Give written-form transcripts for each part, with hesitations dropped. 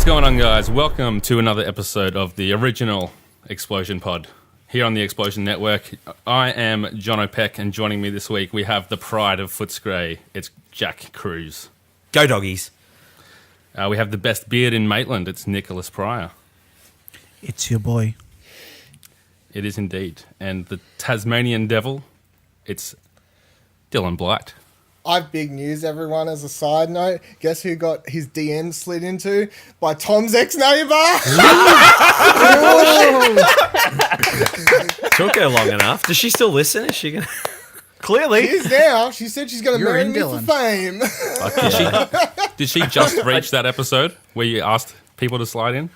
going on, guys? Welcome to another episode of the original Explosion Pod here on the Explosion Network. I am John O'Peck, and joining me this week we have the pride of Footscray. It's Jack Cruz. Go doggies. We have the best beard in Maitland. It's Nicholas Pryor. It's your boy. It is indeed. And the Tasmanian Devil, it's Dylan Blight. I've big news, everyone, as a side note. Guess who got his DM slid into? By Tom's ex-neighbour! Took her long enough. Does she still listen? Is she going to... Clearly. She is now. She said she's going to marry me for fame. Did she just reach that episode where you asked people to slide in?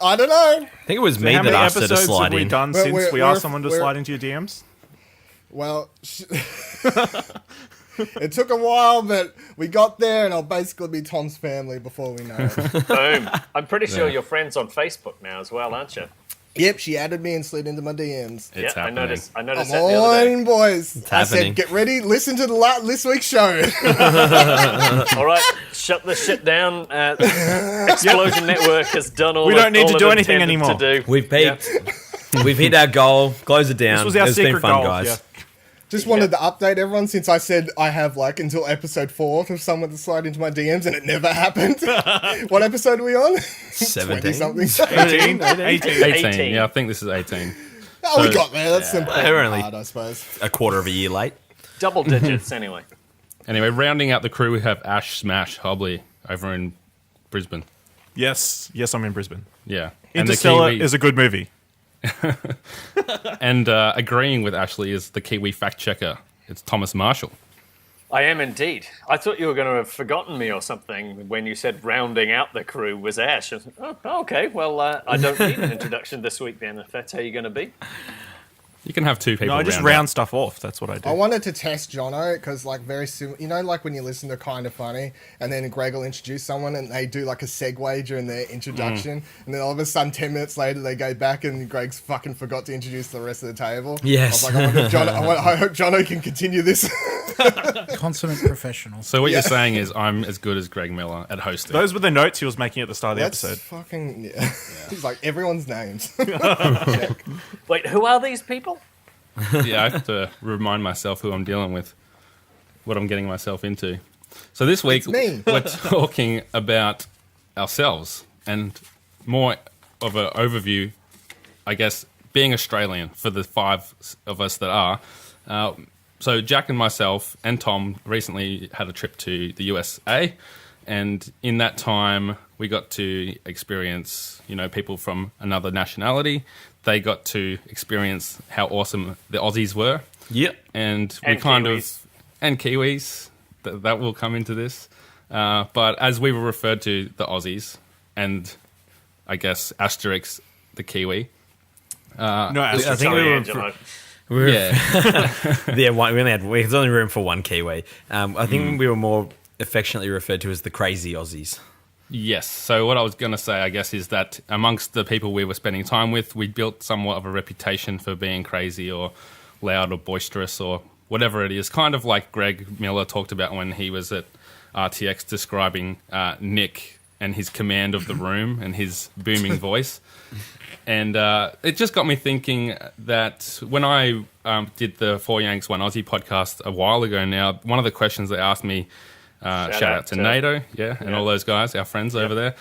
I don't know. I think it was me that asked her to slide in. How many episodes have we done since we asked someone to slide into your DMs? Well... It took a while, but we got there, and I'll basically be Tom's family before we know it. Boom. I'm pretty sure you're friends on Facebook now as well, aren't you? Yep, she added me and slid into my DMs. It's happening. I noticed Come that the other day. on, boys. I happening. said, get ready, listen to this week's show. All right, shut this shit down. Explosion Network has done all We don't need to do it anything intended anymore. to do. We've peaked. We've hit our goal. Close it down. This was our it's secret been fun, goal, guys. yeah. Just wanted to update everyone since I said I have until episode 4 for someone to slide into my DMs, and it never happened. What episode are we on? 17. 20-something. 18. 18. Yeah, I think this is 18. Oh, we got there. That's simple. We're only- Hard, I suppose. A quarter of a year late. Double digits, anyway. Anyway, rounding out the crew, we have Ash Smash Hobley over in Brisbane. Yes, I'm in Brisbane. Yeah. Interstellar Kiwi- is a good movie. And agreeing with Ashley is the Kiwi fact checker. It's Thomas Marshall. I am indeed. I thought you were going to have forgotten me or something when you said rounding out the crew was Ash. I was like, oh, okay, well, I don't need an introduction this week then, if that's how you're going to be. You can have two people. No, I just out. round stuff off. That's what I do. I wanted to test Jono because, very similar. When you listen to Kind of Funny, and then Greg will introduce someone, and they do a segue during their introduction, and then all of a sudden, 10 minutes later, they go back, and Greg's fucking forgot to introduce the rest of the table. Yes. I was like, I hope Jono can continue this. Consummate professional. So what you're saying is I'm as good as Greg Miller at hosting. Those were the notes he was making at the start of the That's episode. fucking yeah. He's like everyone's names. Wait, who are these people? Yeah, I have to remind myself who I'm dealing with, what I'm getting myself into. So this week, me. we're talking about ourselves and more of an overview, I guess, being Australian for the 5 of us that are. So Jack and myself and Tom recently had a trip to the USA, and in that time we got to experience, people from another nationality. They got to experience how awesome the Aussies were. Yep. And we And kind Kiwis. of... And Kiwis. That will come into this. But as we were referred to the Aussies, and I guess asterisk the Kiwi. No, I think we Angelo. were... Yeah. Yeah, there's only room for one Kiwi. I think we were more affectionately referred to as the crazy Aussies. Yes. So what I was going to say, I guess, is that amongst the people we were spending time with, we built somewhat of a reputation for being crazy or loud or boisterous or whatever it is. Kind of like Greg Miller talked about when he was at RTX describing Nick and his command of the room and his booming voice. And it just got me thinking that when I did the Four Yanks One Aussie podcast a while ago now, one of the questions they asked me, shout out to NATO, and all those guys, our friends over there.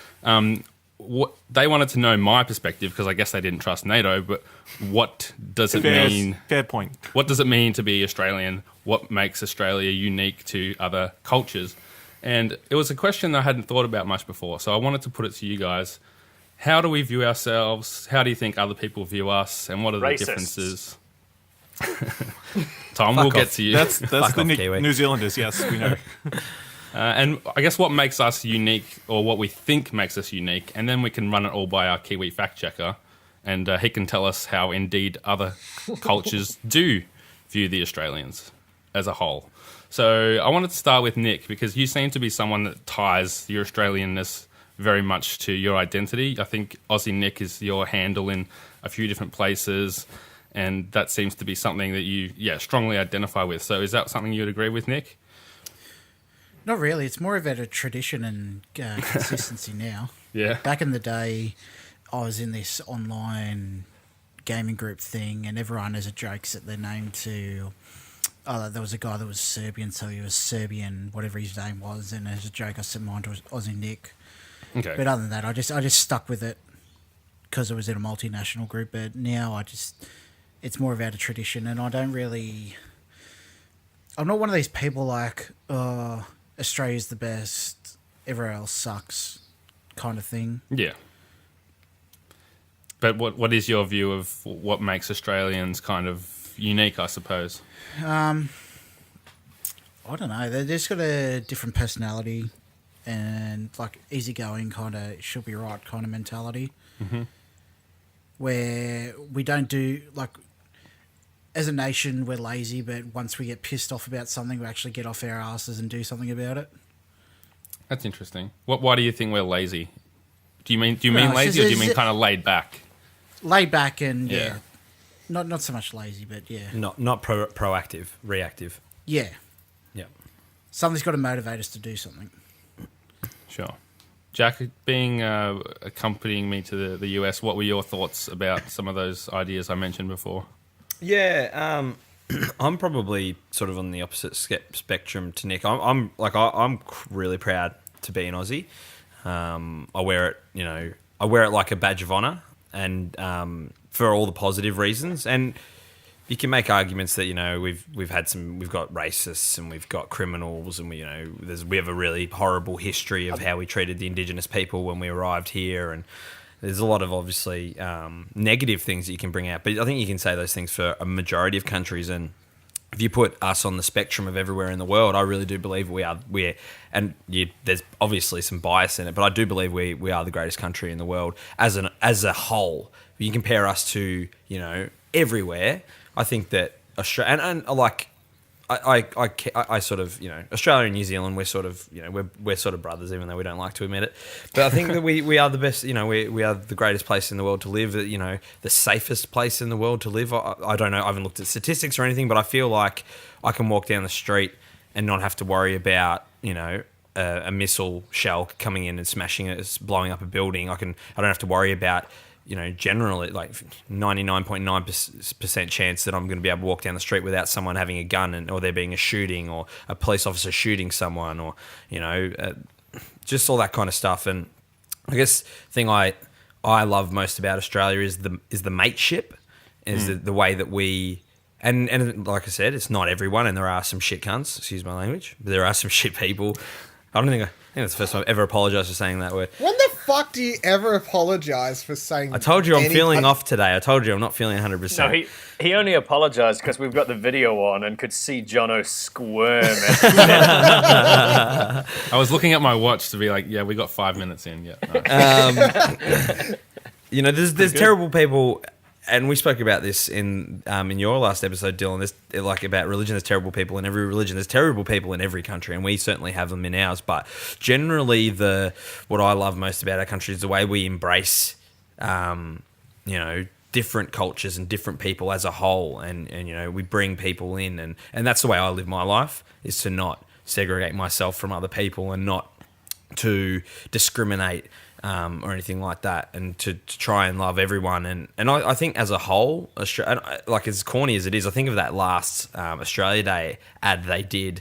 They wanted to know my perspective because I guess they didn't trust NATO. But what does it mean? Fair point. What does it mean to be Australian? What makes Australia unique to other cultures? And it was a question I hadn't thought about much before. So I wanted to put it to you guys. How do we view ourselves? How do you think other people view us? And what are the Racists. differences? Tom, we'll get to you. That's the off, Kiwi. New Zealanders, yes, we know. And I guess what makes us unique, or what we think makes us unique, and then we can run it all by our Kiwi fact checker, and he can tell us how indeed other cultures do view the Australians as a whole. So I wanted to start with Nick, because you seem to be someone that ties your Australianness very much to your identity. I think Aussie Nick is your handle in a few different places, and that seems to be something that you strongly identify with. So is that something you'd agree with, Nick? Not really. It's more about a tradition and consistency now. Yeah. Back in the day, I was in this online gaming group thing, and everyone has a joke set their name to. Oh, there was a guy that was Serbian, so he was Serbian, whatever his name was, and as a joke, I set mine to Aussie Nick. Okay. But other than that, I just stuck with it because it was in a multinational group. But now it's more about a tradition, and I don't really. I'm not one of these people like, Australia's the best, everywhere else sucks, kind of thing. Yeah. But what is your view of what makes Australians kind of unique, I suppose? I don't know. They just got a different personality and like easygoing kind of should be right kind of mentality. Mm-hmm. Where we don't do like. As a nation, we're lazy, but once we get pissed off about something, we actually get off our asses and do something about it. That's interesting. Why do you think we're lazy? Do you mean Well, lazy, or do you mean kind of laid back? Laid back and Yeah. not so much lazy, but yeah, Not proactive, reactive. yeah. Yeah. Something's got to motivate us to do something. Sure. Jack, being accompanying me to the US, what were your thoughts about some of those ideas I mentioned before? Yeah, I'm probably sort of on the opposite spectrum to Nick. I'm really proud to be an Aussie. I wear it like a badge of honor, and for all the positive reasons. And you can make arguments that we've got racists and we've got criminals, and we have a really horrible history of how we treated the Indigenous people when we arrived here, and there's a lot of obviously negative things that you can bring out, but I think you can say those things for a majority of countries. And if you put us on the spectrum of everywhere in the world, I really do believe there's obviously some bias in it, but I do believe we are the greatest country in the world as a whole. If you compare us to everywhere, I think that Australia and like. I sort of Australia and New Zealand, we're sort of we're sort of brothers, even though we don't like to admit it. But I think that we are the best. We are the greatest place in the world to live. The safest place in the world to live. I don't know. I haven't looked at statistics or anything, but I feel like I can walk down the street and not have to worry about a missile shell coming in and smashing it, blowing up a building. I don't have to worry about. Generally, like 99.9% chance that I'm going to be able to walk down the street without someone having a gun or there being a shooting or a police officer shooting someone or, just all that kind of stuff. And I guess the thing I love most about Australia is the mateship, the way that we... And like I said, it's not everyone, and there are some shit cunts, excuse my language, but there are some shit people. I think that's the first time I've ever apologised for saying that word. When the fuck do you ever apologise for saying? I told you I'm feeling off today. I told you I'm not feeling 100%. No, he only apologised because we've got the video on and could see Jono squirm. I was looking at my watch to be like, yeah, we got 5 minutes in. Yeah. No. There's terrible people, and we spoke about this in your last episode, Dylan. There's like about religion. There's terrible people in every religion. There's terrible people in every country, and we certainly have them in ours. But generally, what I love most about our country is the way we embrace, different cultures and different people as a whole, and we bring people in, and that's the way I live my life, is to not segregate myself from other people and not to discriminate. Or anything like that, and to try and love everyone, and I think as a whole, like as corny as it is, I think of that last Australia Day ad they did.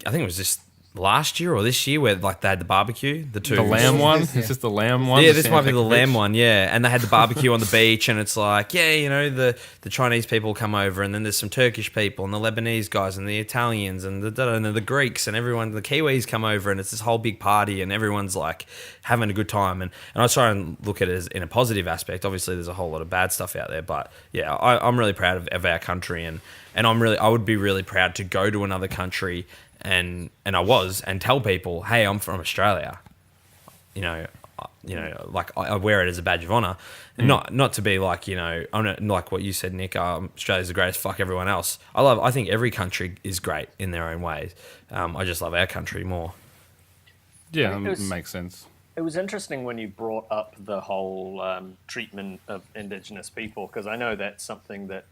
I think it was just last year or this year where like they had the barbecue, the lamb one. Is this the lamb one? Yeah, this might be the lamb one. Yeah, and they had the barbecue on the beach, and it's like, the Chinese people come over, and then there's some Turkish people, and the Lebanese guys, and the Italians, and the Greeks, and everyone, the Kiwis come over, and it's this whole big party, and everyone's like having a good time. And I try and look at it as in a positive aspect. Obviously, there's a whole lot of bad stuff out there, but yeah, I'm really proud of our country, and I would be really proud to go to another country. And tell people, hey, I'm from Australia. Like I wear it as a badge of honor, not to be like, I'm not like what you said, Nick. Australia's the greatest. Fuck everyone else. I think every country is great in their own ways. I just love our country more. Yeah, it makes sense. It was interesting when you brought up the whole treatment of Indigenous people, because I know that's something that.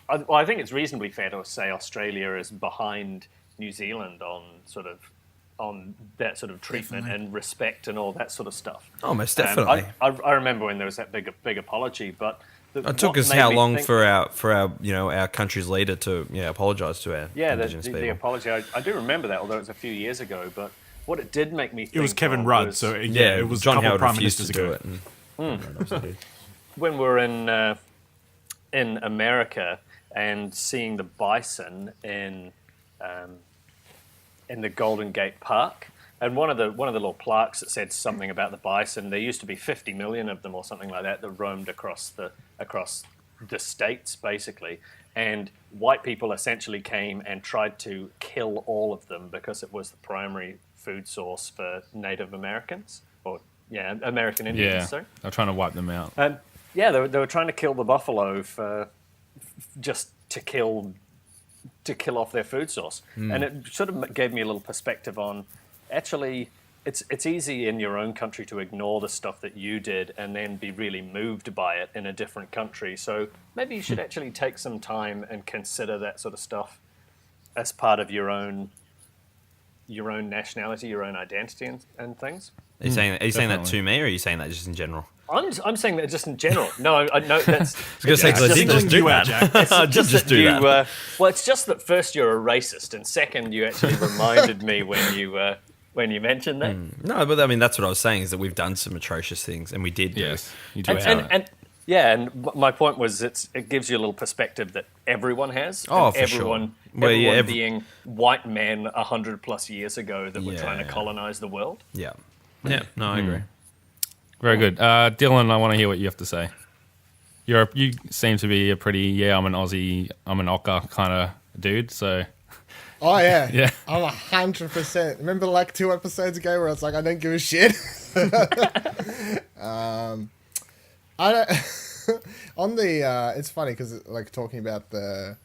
I think it's reasonably fair to say Australia is behind New Zealand on sort of on that sort of treatment Definitely. and respect and all that sort of stuff. Oh, most definitely. I remember when there was that big apology, but It took what us made how me long think- for our our country's leader to apologise to our Yeah, Indigenous the people. apology. I do remember that, although it was a few years ago. But what it did make me think It was Kevin of Rudd, was so Yeah, it was John a couple Howard prime refused ministers to do ago. it. And obviously did. when we were in America and seeing the bison in the Golden Gate Park. And one of the little plaques that said something about the bison. There used to be 50 million of them or something like that roamed across the states basically. And white people essentially came and tried to kill all of them because it was the primary food source for Native Americans American Indians. Yeah, Sorry. they're trying to wipe them out. Yeah, they were trying to kill the buffalo for just to kill off their food source, and it sort of gave me a little perspective on actually it's easy in your own country to ignore the stuff that you did and then be really moved by it in a different country. So maybe you should actually take some time and consider that sort of stuff as part of your own nationality, your own identity, and things. Are you saying that definitely. to me, or are you saying that just in general? I'm saying that just in general. No, I know that's. I was going to say, because I did just do you out, that. Jack. I did just do that. Well, it's just that first you're a racist, and second you actually reminded me when you mentioned that. No, but I mean, that's what I was saying, is that we've done some atrocious things, and we did do. Yes, you do. And my point was it gives you a little perspective that everyone has. Oh, and for sure. everyone, Well, yeah, everyone being white men 100+ years ago that were trying to Yeah. colonize the world. Yeah. Yeah, no, I agree. Very good. Dylan, I want to hear what you have to say. You seem to be a pretty, I'm an Aussie, I'm an Ocker kind of dude, so... Oh yeah, Yeah. I'm 100%. Remember like 2 episodes ago where I was like, I don't give a shit. I don't. On the, it's funny because like talking about the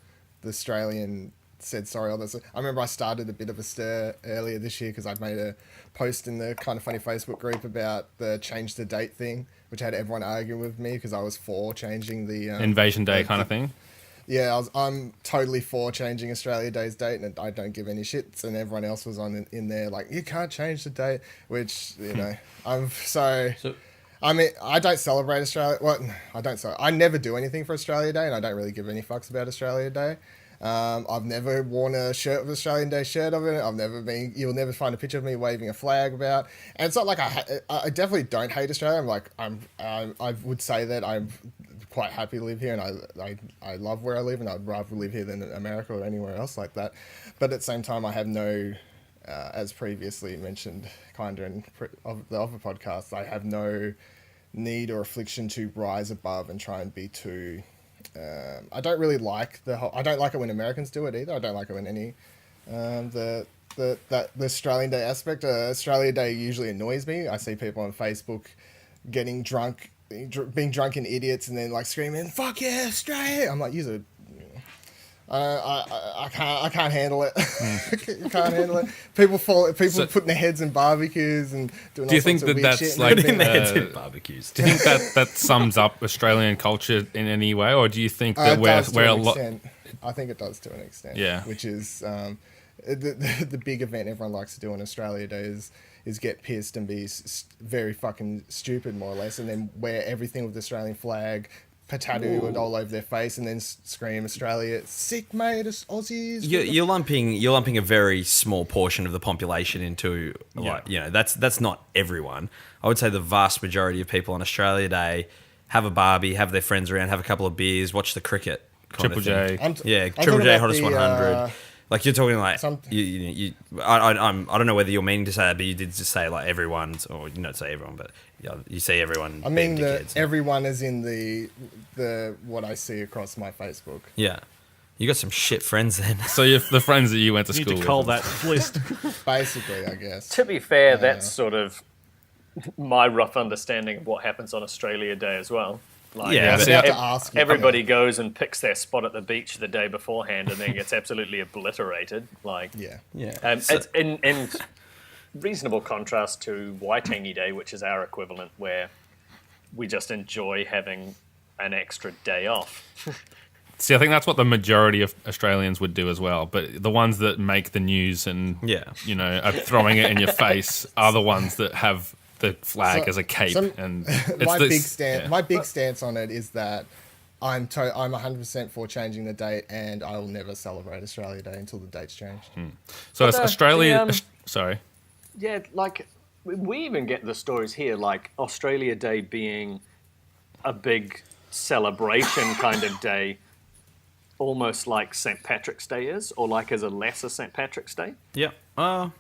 Australian said sorry, all this. I remember I started a bit of a stir earlier this year because I'd made a post in the Kind of Funny Facebook group about the change the date thing, which had everyone arguing with me because I was for changing the Invasion Day kind of thing. Yeah, I'm totally for changing Australia Day's date, and I don't give any shits. And everyone else was in there like, you can't change the date, which I'm so. I mean, I don't celebrate Australia. Well, I don't. I never do anything for Australia Day, and I don't really give any fucks about Australia Day. I've never worn a shirt with Australian Day shirt of it. I've never been. You'll never find a picture of me waving a flag about. And it's not like I definitely don't hate Australia. I would say that I'm quite happy to live here, and I love where I live, and I'd rather live here than America or anywhere else like that. But at the same time, I have no, as previously mentioned, of the other podcasts, I have no need or affliction to rise above and try and be too. I don't really like I don't like it when Americans do it either. I don't like it when any the Australian Day aspect. Australia Day usually annoys me. I see people on Facebook getting drunk, being drunken idiots, and then like screaming "Fuck yeah, Australia!" I'm like, "You're I can't handle it. Can't handle it. People putting their heads in barbecues and doing. Do you all think sorts of that weird that's shit. like Putting their heads uh, in barbecues. Do you think that sums up Australian culture in any way, or do you think that It does to we're a an lot? extent. I think it does to an extent. Yeah. Which is the big event everyone likes to do on Australia Day is get pissed and be very fucking stupid, more or less, and then wear everything with the Australian flag, tattoo it all over their face, and then scream Australia, sick mate, it's Aussies. You're lumping a very small portion of the population into that's not everyone. I would say the vast majority of people on Australia Day have a barbie, have their friends around, have a couple of beers, watch the cricket. Triple J. Triple J, hottest 100. Like you're talking like Some- I don't know whether you're meaning to say that, but you did just say like everyone's, or you don't say everyone, but you say everyone. I mean, being dickheads. everyone is in the what I see across my Facebook. Yeah, you got some shit friends then. So the friends that you went to You school need with. to cull that list. Basically, I guess. To be fair, that's sort of my rough understanding of what happens on Australia Day as well. Like, Yeah, I was but- about to ask you. everybody goes and picks their spot at the beach the day beforehand and then gets absolutely obliterated. Like, Yeah. it's in reasonable contrast to Waitangi Day, which is our equivalent, where we just enjoy having an extra day off. See, I think that's what the majority of Australians would do as well. But the ones that make the news and are throwing it in your face are the ones that have the flag as a cape. And it's my big stance on it is that I'm 100% for changing the date, and I will never celebrate Australia Day until the date's changed. So it's Australia. Sorry. Yeah, like we even get the stories here, like Australia Day being a big celebration kind of day, almost like St. Patrick's Day is, or like as a lesser St. Patrick's Day. Yeah. For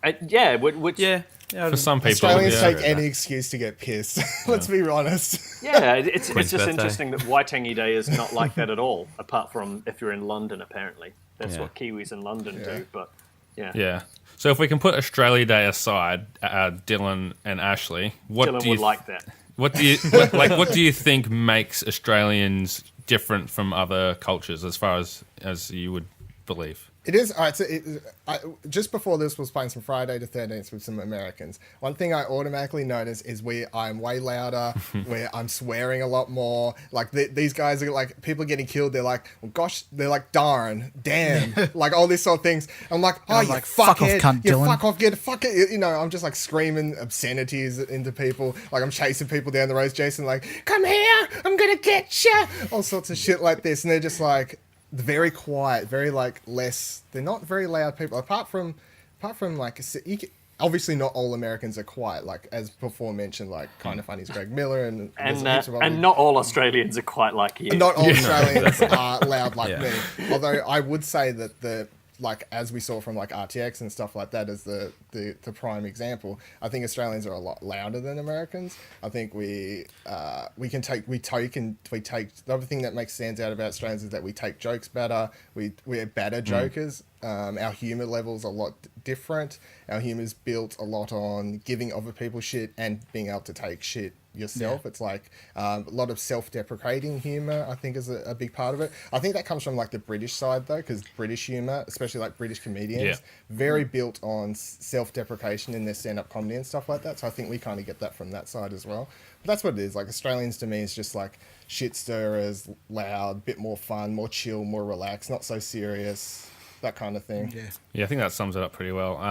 some people, Australians take any excuse to get pissed. Let's be honest. Yeah, it's just birthday. interesting that Waitangi Day is not like that at all, apart from if you're in London, apparently. That's what Kiwis in London do, but Yeah. So if we can put Australia Day aside, Dylan and Ashley, Dylan would like that. What do you what do you think makes Australians different from other cultures, as far as you would believe? It is. All right, so just before this was playing some Friday the 13th with some Americans. One thing I automatically notice is I'm way louder, where I'm swearing a lot more. Like these guys are like, people getting killed. They're like, well, gosh, they're like, darn, damn, like all these sort of things. I'm like, oh, you like, fuck off, cunt, Dylan. fuck off, get fuck it. You know, I'm just like screaming obscenities into people. Like I'm chasing people down the road. Jason like, come here, I'm gonna get you. All sorts of shit like this, and they're just like, very quiet, very like less. They're not very loud people. Apart from like, obviously not all Americans are quiet. Like as before mentioned, like Kind of Funny's Greg Miller and not all Australians are quite like you. Not all Australians are loud like me. Although I would say that like as we saw from like RTX and stuff like that as the prime example, I think Australians are a lot louder than Americans. I think the other thing that stands out about Australians is that we take jokes better. We're better jokers. Our humor level's a lot different. Our humor's built a lot on giving other people shit and being able to take shit yourself. It's like a lot of self-deprecating humor, I think, is a big part of it. I think that comes from like the British side though, because British humor, especially like British comedians, very built on self-deprecation in their stand-up comedy and stuff like that. So I think we kind of get that from that side as well. But that's what it is. Like Australians to me is just like shit stirrers, loud, bit more fun, more chill, more relaxed, not so serious, that kind of thing. Yeah, I think that sums it up pretty well.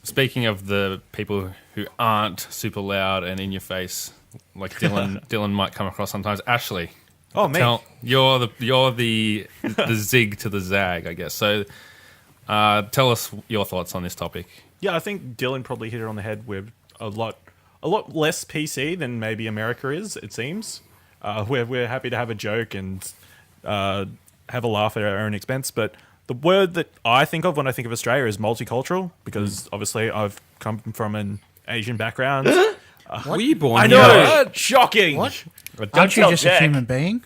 Speaking of the people who aren't super loud and in your face, like Dylan might come across sometimes. Ashley, you're the zig to the zag, I guess. So, tell us your thoughts on this topic. Yeah, I think Dylan probably hit it on the head. We're a lot less PC than maybe America is. It seems we're happy to have a joke and have a laugh at our own expense. But the word that I think of when I think of Australia is multicultural, because obviously I've come from an Asian background. Were you born I here? know. Shocking. What? Don't Aren't you tell just Jack. a human being?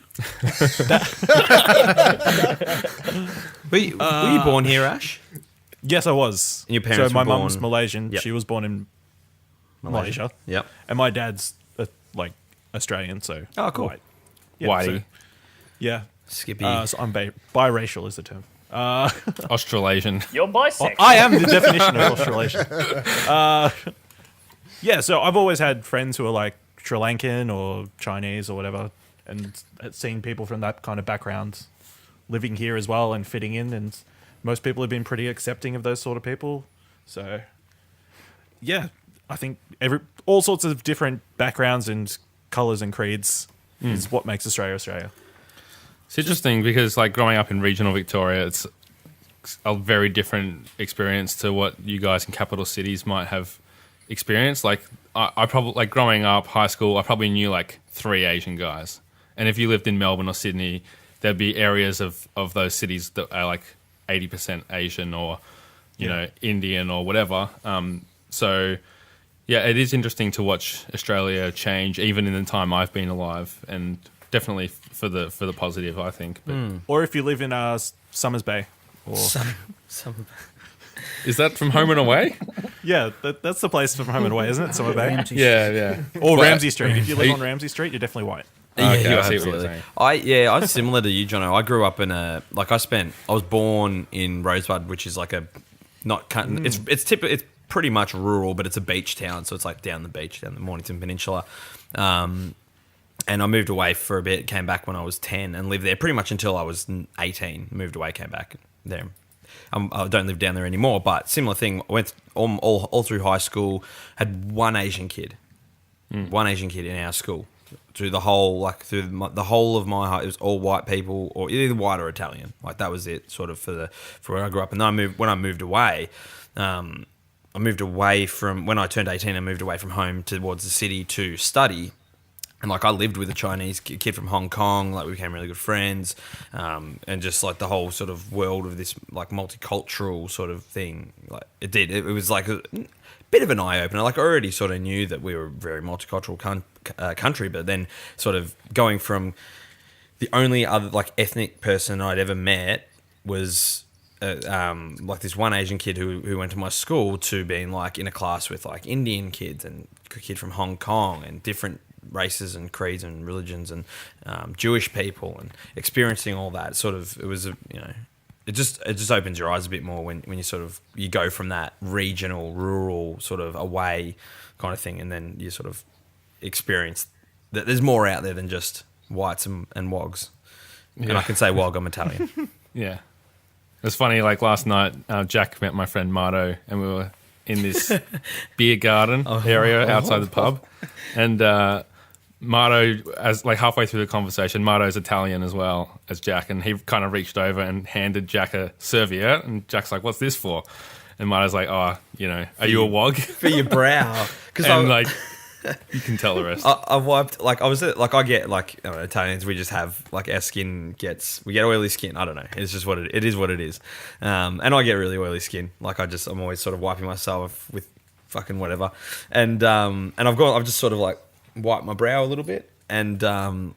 Were you born here, Ash? Yes, I was. And your parents so my were born- mum's Malaysian. Yep. She was born in Malaysia. Yep. And my dad's like Australian, so Oh, cool. white. Yeah, Whitey. so- yeah. Skippy. So I'm biracial is the term. Australasian. You're bisexual. I am the definition of Australasian. Yeah, so I've always had friends who are like Sri Lankan or Chinese or whatever, and seen people from that kind of background living here as well and fitting in, and most people have been pretty accepting of those sort of people. So, yeah, I think all sorts of different backgrounds and colours and creeds is what makes Australia Australia. It's interesting because, like, growing up in regional Victoria, it's a very different experience to what you guys in capital cities might have experienced. Like, I probably, like, growing up, high school, I probably knew, like, 3 Asian guys. And if you lived in Melbourne or Sydney, there'd be areas of those cities that are, like, 80% Asian or, you know, Indian or whatever. So, yeah, it is interesting to watch Australia change, even in the time I've been alive, and definitely for the positive, I think. But Or if you live in Summers Bay. Or, is that from Home and Away? yeah, that's the place from Home and Away, isn't it? Summer Bay. Ramsey. Yeah. Or But- Ramsey Street. If you live Are you- on Ramsey Street, you're definitely white. Okay, Yeah, I see what you're absolutely. saying. I'm similar to you, Jono. I grew up in I was born in Rosebud, which is like it's pretty much rural, but it's a beach town, so it's like down the beach, down the Mornington Peninsula. And I moved away for a bit, came back when I was 10 and lived there pretty much until I was 18. Moved away, came back there. I don't live down there anymore, but similar thing. I went all through high school, had one Asian kid in our school. Through the whole the whole of my high, it was all white people, or either white or Italian. Like that was it, sort of for where I grew up. And then when I moved away, I moved away from when I turned 18. I moved away from home towards the city to study. And like I lived with a Chinese kid from Hong Kong, like we became really good friends, and just like the whole sort of world of this like multicultural sort of thing. Like it was like a bit of an eye opener. Like I already sort of knew that we were a very multicultural country, but then sort of going from the only other like ethnic person I'd ever met was like this one Asian kid who went to my school to being like in a class with like Indian kids and a kid from Hong Kong and different races and creeds and religions and Jewish people, and experiencing all that sort of, it was it just opens your eyes a bit more when you sort of you go from that regional rural sort of away kind of thing, and then you sort of experience that there's more out there than just whites and wogs. And I can say wog, I'm Italian. Yeah. It's funny, like last night, Jack met my friend Marto, and we were in this beer garden area outside the pub. And Marto, as like halfway through the conversation, Marto's Italian as well as Jack, and he kind of reached over and handed Jack a serviette, and Jack's like, "What's this for?" And Marto's like, "Oh, are you a wog?" For your brow. And like, you can tell the rest. I've wiped, like, I get, like, Italians, we just have, like, our skin we get oily skin. I don't know. It's just it is what it is. And I get really oily skin. Like, I'm always sort of wiping myself with fucking whatever. And I've just sort of, like, wiped my brow a little bit. And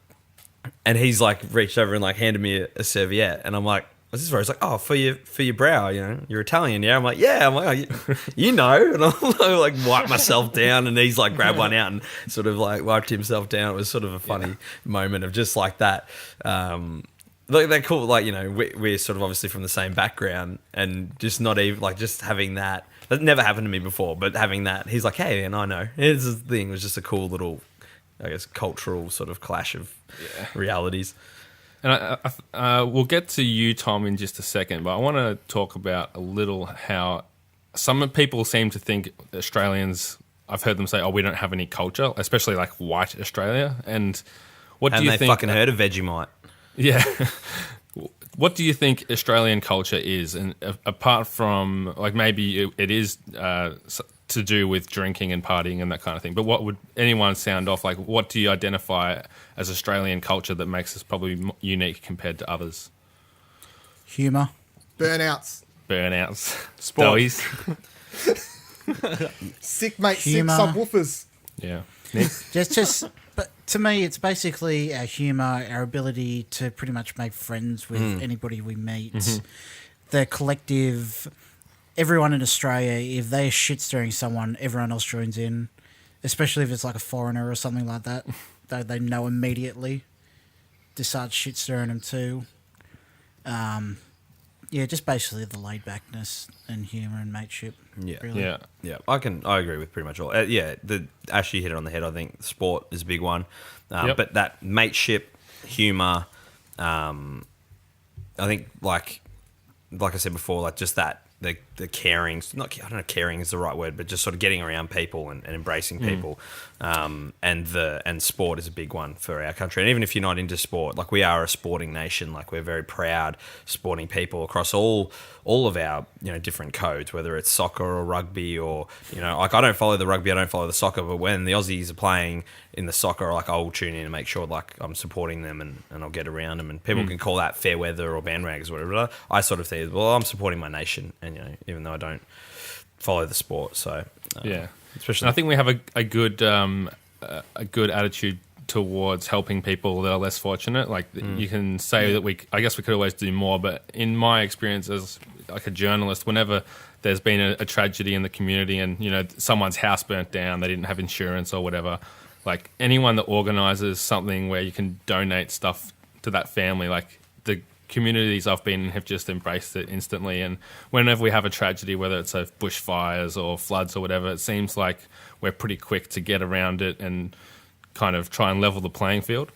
he's, like, reached over and, like, handed me a serviette. And I'm like, what's this for? He's like, oh, for your brow, you're Italian, yeah? I'm like, yeah. I'm like, oh, you know. And I like wipe myself down, and he's like grabbed one out and sort of like wiped himself down. It was sort of a funny moment of just like that. Like they're cool, like, we're sort of obviously from the same background, and just not even like just having that. That never happened to me before, but having that, he's like, hey, and I know. It's a thing. It was just a cool little, I guess, cultural sort of clash of realities. And we'll get to you, Tom, in just a second, but I want to talk about a little how some people seem to think Australians, I've heard them say, oh, we don't have any culture, especially like white Australia. And what do you think? Fucking heard of Vegemite? Yeah. What do you think Australian culture is? And apart from, like, maybe it is to do with drinking and partying and that kind of thing, but what would anyone sound off? Like, what do you identify as Australian culture that makes us probably unique compared to others? Humour. Burnouts. Sport. Doughies. Sick mate, Humour. sick subwoofers. Yeah. Nick? Just, but to me, it's basically our humour, our ability to pretty much make friends with anybody we meet. Mm-hmm. The collective, everyone in Australia, if they're shit-stirring someone, everyone else joins in, especially if it's like a foreigner or something like that. They know immediately to start shit-stirring them too. Yeah, just basically the laid-backness and humour and mateship. Yeah, really. yeah. I agree with pretty much all. Ash, you hit it on the head. I think sport is a big one, but that mateship, humour. I think like I said before, like just that the caring. I don't know if caring is the right word, but just sort of getting around people and embracing people. And sport is a big one for our country. And even if you're not into sport, like we are a sporting nation, like we're very proud sporting people across all of our different codes, whether it's soccer or rugby or like I don't follow the rugby, I don't follow the soccer, but when the Aussies are playing in the soccer, like I'll tune in and make sure like I'm supporting them and I'll get around them, and people can call that fair weather or bandwags or whatever. I sort of think, well, I'm supporting my nation, and even though I don't follow the sport, so especially, I think we have a good attitude towards helping people that are less fortunate. Like you can say that I guess we could always do more, but in my experience as like a journalist, whenever there's been a tragedy in the community and someone's house burnt down, they didn't have insurance or whatever, like anyone that organises something where you can donate stuff to that family, like the communities I've been in have just embraced it instantly. And whenever we have a tragedy, whether it's bushfires or floods or whatever, it seems like we're pretty quick to get around it and kind of try and level the playing field.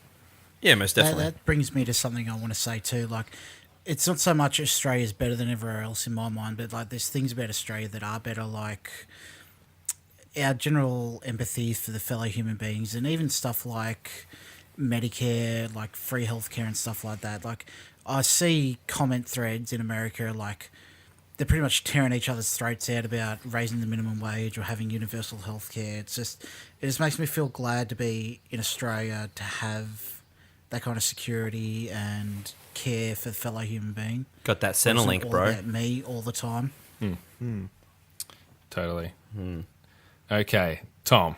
Yeah, most definitely. That brings me to something I want to say too. Like, it's not so much Australia's better than everywhere else in my mind, but like there's things about Australia that are better, like our general empathy for the fellow human beings, and even stuff like Medicare, like free healthcare and stuff like that. Like, I see comment threads in America, like they're pretty much tearing each other's throats out about raising the minimum wage or having universal healthcare. It just makes me feel glad to be in Australia, to have that kind of security and care for the fellow human being. Got that It isn't Centrelink, all bro. about me all the time. Totally. Okay, Tom,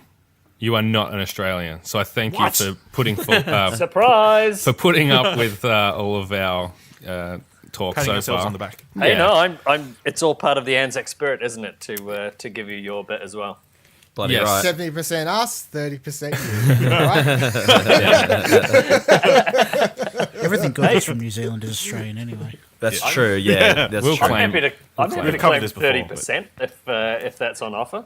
you are not an Australian, so I thank you for putting Surprise! for putting up with all of our talk Patting so ourselves far. on the back. Hey, Yeah. no, I'm. It's all part of the Anzac spirit, isn't it? To give you your bit as well. Bloody Yes. right. 70% us, 30% you. Right? Everything good that's from New Zealand is Australian anyway. That's true. Yeah, that's We'll true. claim- I'm happy to covered claim this before, 30% if that's on offer.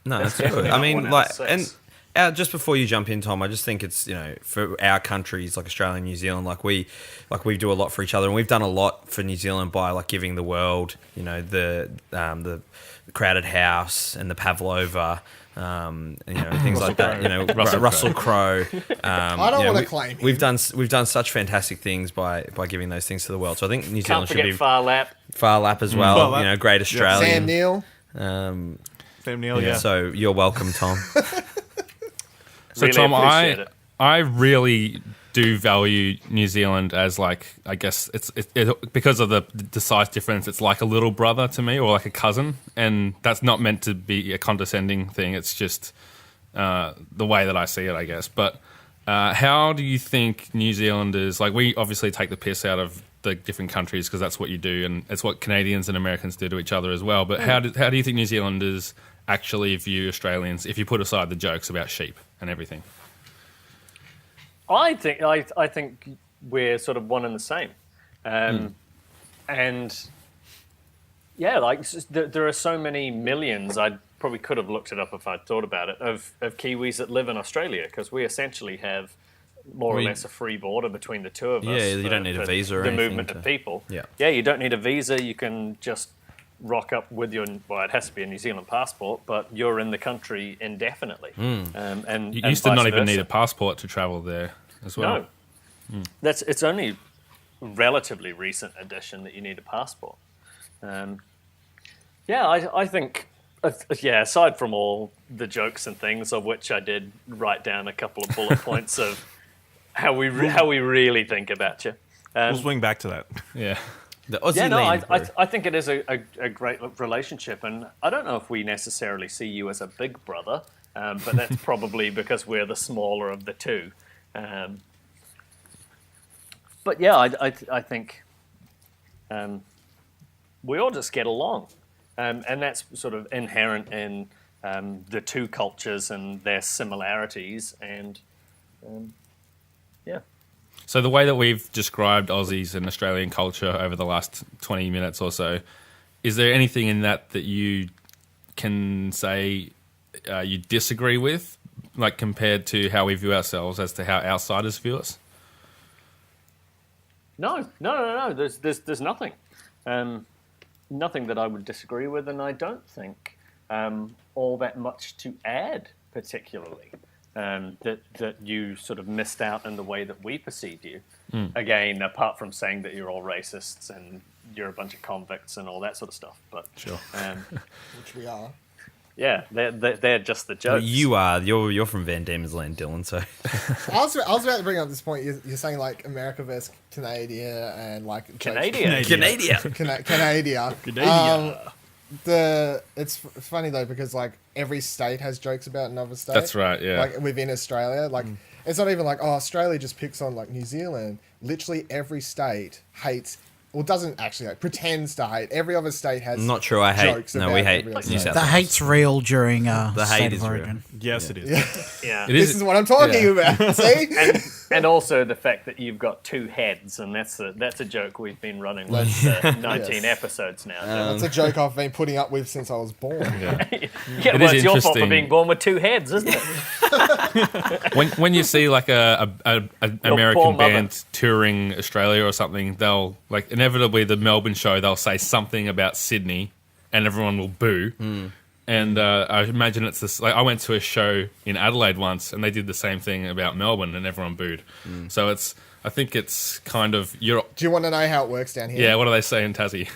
No, that's definitely good. not I mean, one out like, of six. and just before you jump in, Tom, I just think it's, for our countries like Australia and New Zealand, we do a lot for each other, and we've done a lot for New Zealand by like giving the world, the crowded house and the pavlova. And things like that. Russell Crowe. I don't want to claim him. We've done such fantastic things by giving those things to the world. So I think New Can't Zealand should forget be Far Lap. Far Lap as well. Far Lap. Great Australian. Sam Neill. Sam Neill, yeah. So you're welcome, Tom. So Really Tom, appreciate it. I really do value New Zealand as, like, I guess it's because of the size difference. It's like a little brother to me, or like a cousin, and that's not meant to be a condescending thing. It's just the way that I see it, I guess. But how do you think New Zealanders, like, we obviously take the piss out of the different countries because that's what you do, and it's what Canadians and Americans do to each other as well. But how do you think New Zealanders actually view Australians, if you put aside the jokes about sheep and everything? I think we're sort of one and the same, and yeah, like there are so many millions. I probably could have looked it up if I'd thought about it, of Kiwis that live in Australia, because we essentially have more or less a free border between the two of us. Yeah, you don't need a visa or the anything movement of people. Yeah. You don't need a visa. You can just rock up with it has to be a New Zealand passport, but you're in the country indefinitely. And You used to not vice even versa. need a passport to travel there as well. No, it's only relatively recent addition that you need a passport. I think, aside from all the jokes and things, of which I did write down a couple of bullet points of how we really think about you. We'll swing back to that. Yeah. The Aussie lean, bro. I think it is a great relationship, and I don't know if we necessarily see you as a big brother, but that's probably because we're the smaller of the two. But yeah, I think we all just get along, and that's sort of inherent in the two cultures and their similarities, and yeah. So the way that we've described Aussies and Australian culture over the last 20 minutes or so, is there anything in that you can say you disagree with, like compared to how we view ourselves as to how outsiders view us? No. There's nothing. Nothing that I would disagree with, and I don't think all that much to add, particularly. That you sort of missed out in the way that we perceived you. Again, apart from saying that you're all racists and you're a bunch of convicts and all that sort of stuff. But Sure. Which we are. Yeah, they're just the jokes. You're from Van Diemen's Land, Dylan. So I was about to bring up this point. You're saying like America versus Canada and like Canadian. Canada. It's funny though, because like every state has jokes about another state. That's right, yeah. Like within Australia, like it's not even like, oh, Australia just picks on like New Zealand. Literally every state hates well, doesn't actually hate, pretends to hate. Every other state has Not true. I hate. jokes No, about we hate every other New state. South The Wales. hate's real during The State hate of is real. Origin. Yes, it is. Yeah. It This is what I'm talking about. See? And also the fact that you've got two heads, and that's a joke we've been running with for 19 episodes now. That's a joke I've been putting up with since I was born. Yeah, It well, is it's your fault for interesting. being born with two heads, isn't it? when you see like a poor American mother. band touring Australia or something, they'll like inevitably the Melbourne show they'll say something about Sydney, and everyone will boo. And I imagine it's this. Like I went to a show in Adelaide once, and they did the same thing about Melbourne, and everyone booed. So I think it's kind of you're. Do you want to know how it works down here? Yeah, what do they say in Tassie?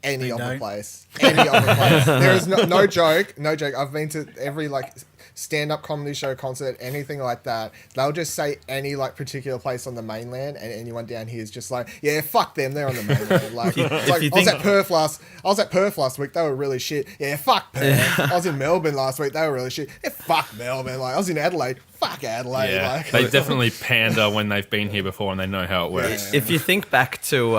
Any other don't. place. Any other place. There is no joke. No joke. I've been to every like stand-up comedy show, concert, anything like that. They'll just say any like particular place on the mainland, and anyone down here is just like, yeah, fuck them. They're on the mainland. Like, it's like you I was think- at Perth last week. They were really shit. Yeah, fuck Perth. I was in Melbourne last week. They were really shit. Yeah, fuck Melbourne. Like I was in Adelaide. Fuck Adelaide. Yeah, Like, they definitely pander when they've been here before and they know how it works. If you think back to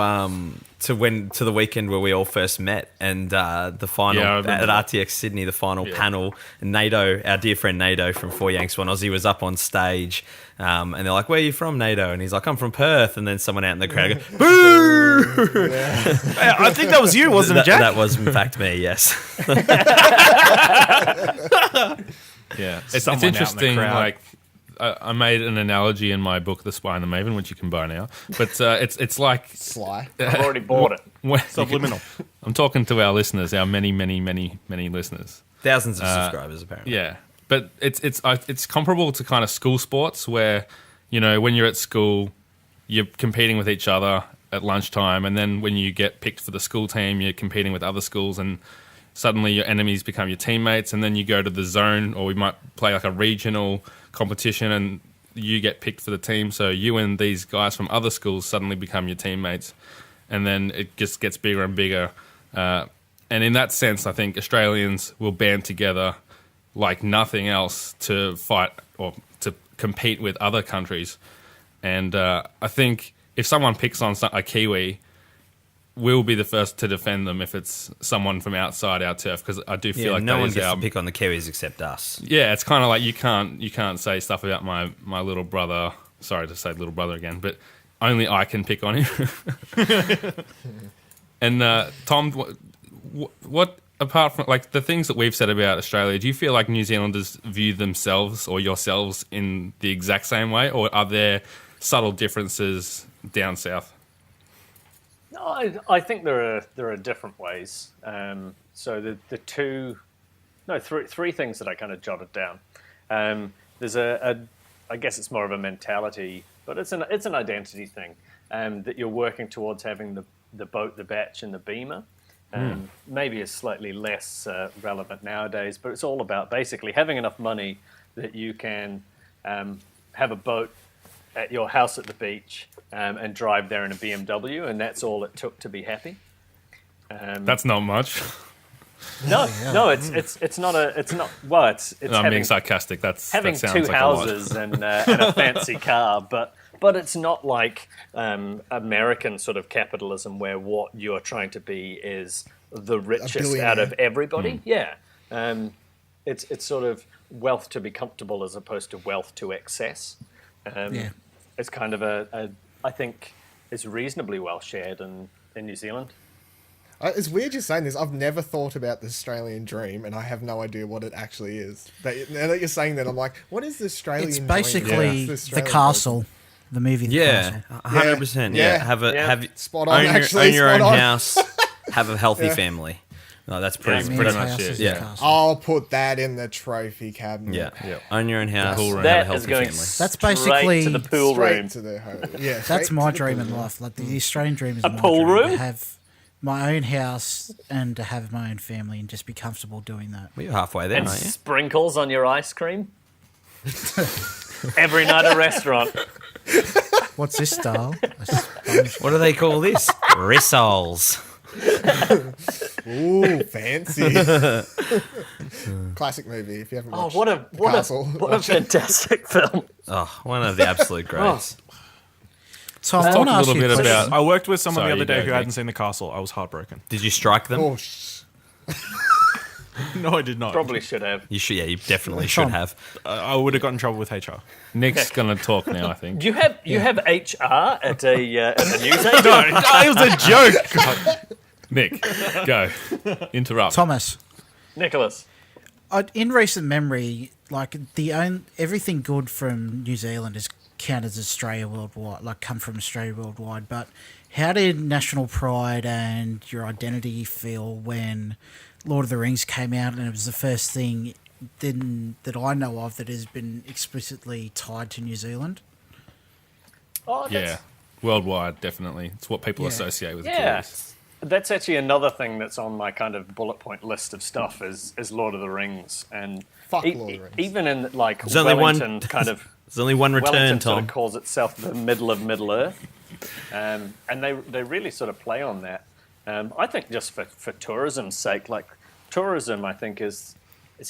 the weekend where we all first met and the final Yeah, I remember at that. RTX Sydney, the final panel, NATO, our dear friend NATO from Four Yanks One Aussie was up on stage, and they're like, "Where are you from, NATO?" And he's like, "I'm from Perth." And then someone out in the crowd go, "Boo!" I think that was you, wasn't it, Jack? That was in fact me. Yes. Yeah, it's Someone out in the interesting. crowd. Like I made an analogy in my book, The Spy and the Maven, which you can buy now. But it's like Sly. I've already bought it. when- Subliminal. I'm talking to our listeners, our many listeners. Thousands of subscribers apparently. Yeah, but it's comparable to kind of school sports where when you're at school, you're competing with each other at lunchtime, and then when you get picked for the school team, you're competing with other schools, and suddenly your enemies become your teammates, and then you go to the zone, or we might play like a regional competition, and you get picked for the team. So you and these guys from other schools suddenly become your teammates, and then it just gets bigger and bigger. And in that sense, I think Australians will band together like nothing else to fight or to compete with other countries. And I think if someone picks on a Kiwi, we'll be the first to defend them if it's someone from outside our turf, because I do feel Yeah, like no that one is gets our... to pick on the Kiwis except us. Yeah, it's kind of like you can't say stuff about my little brother. Sorry to say little brother again, but only I can pick on him. And Tom, what apart from like the things that we've said about Australia, do you feel like New Zealanders view themselves or yourselves in the exact same way, or are there subtle differences down south? No, I think there are different ways. So the three things that I kind of jotted down. There's I guess it's more of a mentality, but it's an identity thing. That you're working towards having the boat, the batch, and the beamer. Maybe is slightly less relevant nowadays, but it's all about basically having enough money that you can have a boat at your house at the beach and drive there in a BMW, and that's all it took to be happy. That's not much. No, it's not. Well, it's I'm having, being sarcastic. having that sounds two like houses a lot. and a fancy car, but it's not like American sort of capitalism where what you're trying to be is the richest out of everybody. Yeah, it's sort of wealth to be comfortable as opposed to wealth to excess. Yeah. It's kind of I think it's reasonably well shared in New Zealand. It's weird you're saying this. I've never thought about the Australian dream, and I have no idea what it actually is. Now that you're saying that, I'm like, what is the Australian It's dream? basically What's the Australian castle, the movie The Yeah, Castle. 100%. Yeah. Yeah, have Spot on, own actually, your own spot on. house, have a healthy family. No, that's pretty Yeah, pretty man's much house it. is Yeah. The castle. I'll put that in the trophy cabinet. Yeah. Yeah. Own your own house, pool room. have a That is healthy going family. That's straight basically to the pool Straight room. to the home. Yeah, That's straight my to the dream pool in room. life. Like the Australian dream is A my pool dream, room? to have my own house and to have my own family and just be comfortable doing that. Well, you're halfway there, And aren't you? sprinkles on your ice cream. Every night at a restaurant. What's this style? A sponge. What do they call this? Rissoles. Ooh, fancy. Classic movie. If you haven't Oh, watched what Castle, a fantastic film. Oh, one of the absolute greats. Tom, I talk want to a ask little you a bit question. about. I worked with someone Sorry, the other you day go, who Nick. hadn't seen the castle. I was heartbroken. Did you strike them? Oh, No, I did not. Probably should have. You should. Yeah, you definitely should have. I would have got in trouble with HR. Nick's gonna talk now, I think. You have HR at a news agency? No, it was a joke. Nick, go. Interrupt. Thomas, Nicholas. in recent memory, like everything good from New Zealand is counted as Australia worldwide, like come from Australia worldwide. But how did national pride and your identity feel when Lord of the Rings came out, and it was the first thing that I know of that has been explicitly tied to New Zealand? Oh, Yeah, worldwide, definitely. It's what people Yeah. associate with Yeah. Kiwis. That's actually another thing that's on my kind of bullet point list of stuff is Lord of the Rings. And Fuck Lord of the Rings. even in like There's only one- Wellington kind of There's only one return, Wellington sort Tom. of calls itself the middle of Middle Earth. And they really sort of play on that. I think just for tourism's sake, like tourism I think is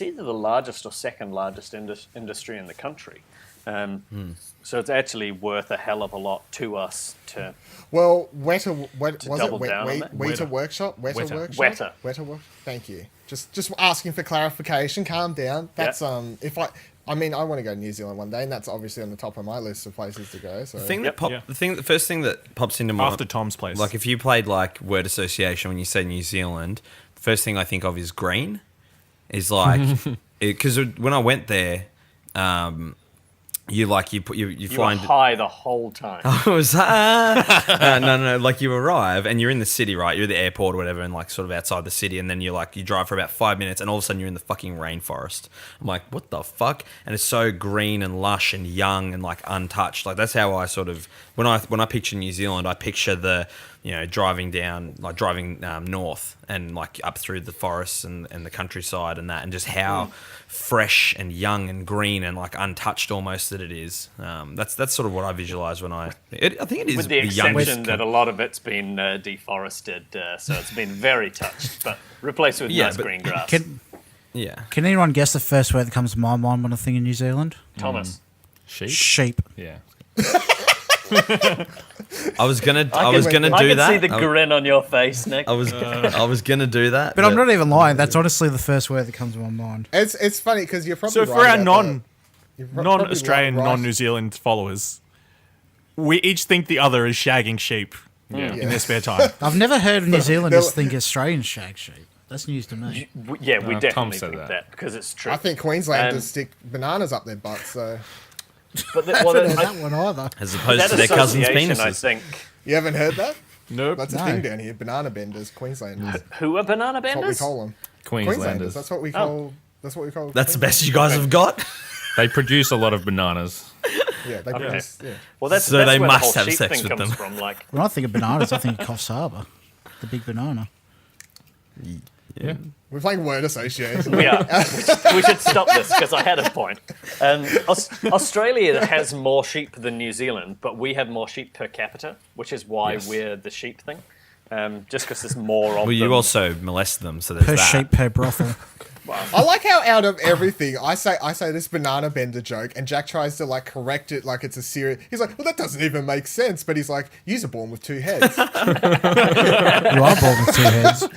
either the largest or second largest industry in the country. So it's actually worth a hell of a lot to us to well, was it double down on that? Weta Workshop? Weta. Workshop? Weta. Work. Thank you. Just asking for clarification. Calm down. That's if I mean, I want to go to New Zealand one day, and that's obviously on the top of my list of places to go. So The first thing that pops into my After Tom's place. like if you played like word association when you say New Zealand, the first thing I think of is green. Is like because when I went there, you you find were high the whole time. it was no, like you arrive and you're in the city, right? You're at the airport or whatever, and like sort of outside the city, and then you drive for about 5 minutes, and all of a sudden you're in the fucking rainforest. I'm like, what the fuck? And it's so green and lush and young and like untouched. Like that's how I sort of when I picture New Zealand, I picture the driving north and like up through the forests and the countryside and that, and just how fresh and young and green and like untouched almost that it is. That's sort of what I visualize when I think it is With the youngest exception that a lot of it's been deforested, so it's been very touched, but replaced with nice but green grass. Can yeah. anyone guess the first word that comes to my mind when I think of New Zealand? Thomas. Sheep? Sheep. Yeah. I was gonna I do can that. see the grin on your face, Nick. I was gonna do that, But I'm not even lying. That's honestly the first word that comes to my mind. it's funny because you're probably so right for our about that. You're probably non-Australian, right. non-New Zealand followers, we each think the other is shagging sheep in their spare time. I've never heard of New Zealanders think Australians shag sheep. That's news to me. Yeah, we Tom definitely said think that. that because it's true. I think Queenslanders Um, stick bananas up their butts. So but I haven't heard that one either. as opposed that to their cousins' association, I penises. think. you haven't heard that? Nope. That's a No. thing down here. Banana benders, Queenslanders. Who are banana That's what we benders? call them. Queenslanders. That's what we call. That's what we call. That's the best you guys have got. They produce a lot of bananas. Yeah, they produce. Yeah. Well, that's So that's they where must the whole have sheep sex thing with comes them. from. Like, When I think of bananas, I think of Coffs Harbour. The big banana. Yeah. We're playing word association. we should stop this because I had a point. Australia has more sheep than New Zealand, but we have more sheep per capita, which is why we're the sheep thing. Just because there's more of Well, them. you also molest them, so there's Per that. sheep, per brothel. I like how out of everything I say this banana bender joke, and Jack tries to like correct it like it's a serious. He's like, well, that doesn't even make sense. But he's like, you're born with two heads. You are born with two heads.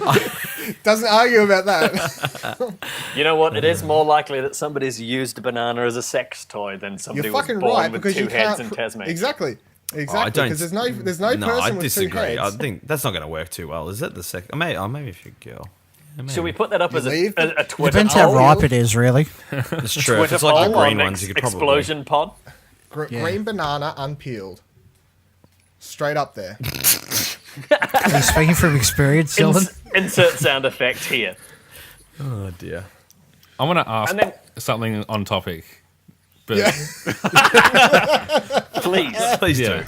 Doesn't argue about that. You know what? It is more likely that somebody's used a banana as a sex toy than somebody You're was fucking born right with because two you heads can't in Tasmania. Exactly. I Exactly. don't- Because there's no No, person I with disagree. two I heads. think that's not going to work too well, is it? The second, maybe if you're a girl. Should we put that up as leave a Twitter Depends how poll? ripe it is, really. It's true. If Twitter it's like the poll green on ones, you could probably. Explosion Pod. Yeah. Green banana unpeeled. Straight up there. Are you speaking from experience, Sylvan? Insert sound effect here. Oh dear. I want to ask And then- something on topic. But Yeah. Please. Please yeah.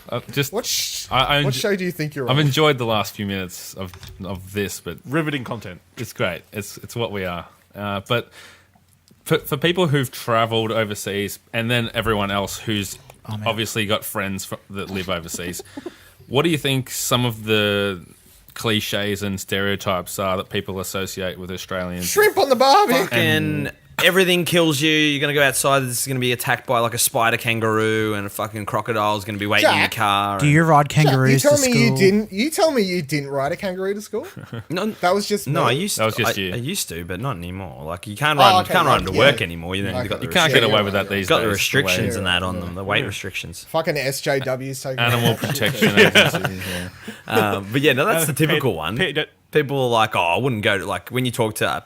do. Just What show do you think you're I've on? enjoyed the last few minutes of this, but Riveting content. it's great. It's what we are. But for people who've travelled overseas, and then everyone else who's obviously got friends that live overseas, what do you think some of the cliches and stereotypes are that people associate with Australians? Shrimp on the barbie. And everything kills you. You're going to go outside. This is going to be attacked by like a spider kangaroo, and a fucking crocodile is going to be waiting in your Jack, car. Do you ride Jack, kangaroos to school? You tell me you didn't ride a kangaroo to school? No, That was just no, me. I used to. That was just you. I used to, but not anymore. Like you can't ride. okay, you can't ride them to yeah. work anymore. You know, Okay. you got the You can't Yeah, get away you're with right, that these got days. the restrictions way- and that on them. The weight restrictions. Fucking SJWs taking Animal protection agencies. Yeah. But yeah, no, that's the typical one. Pete, People are like, oh, I wouldn't go to, like, when you talk to,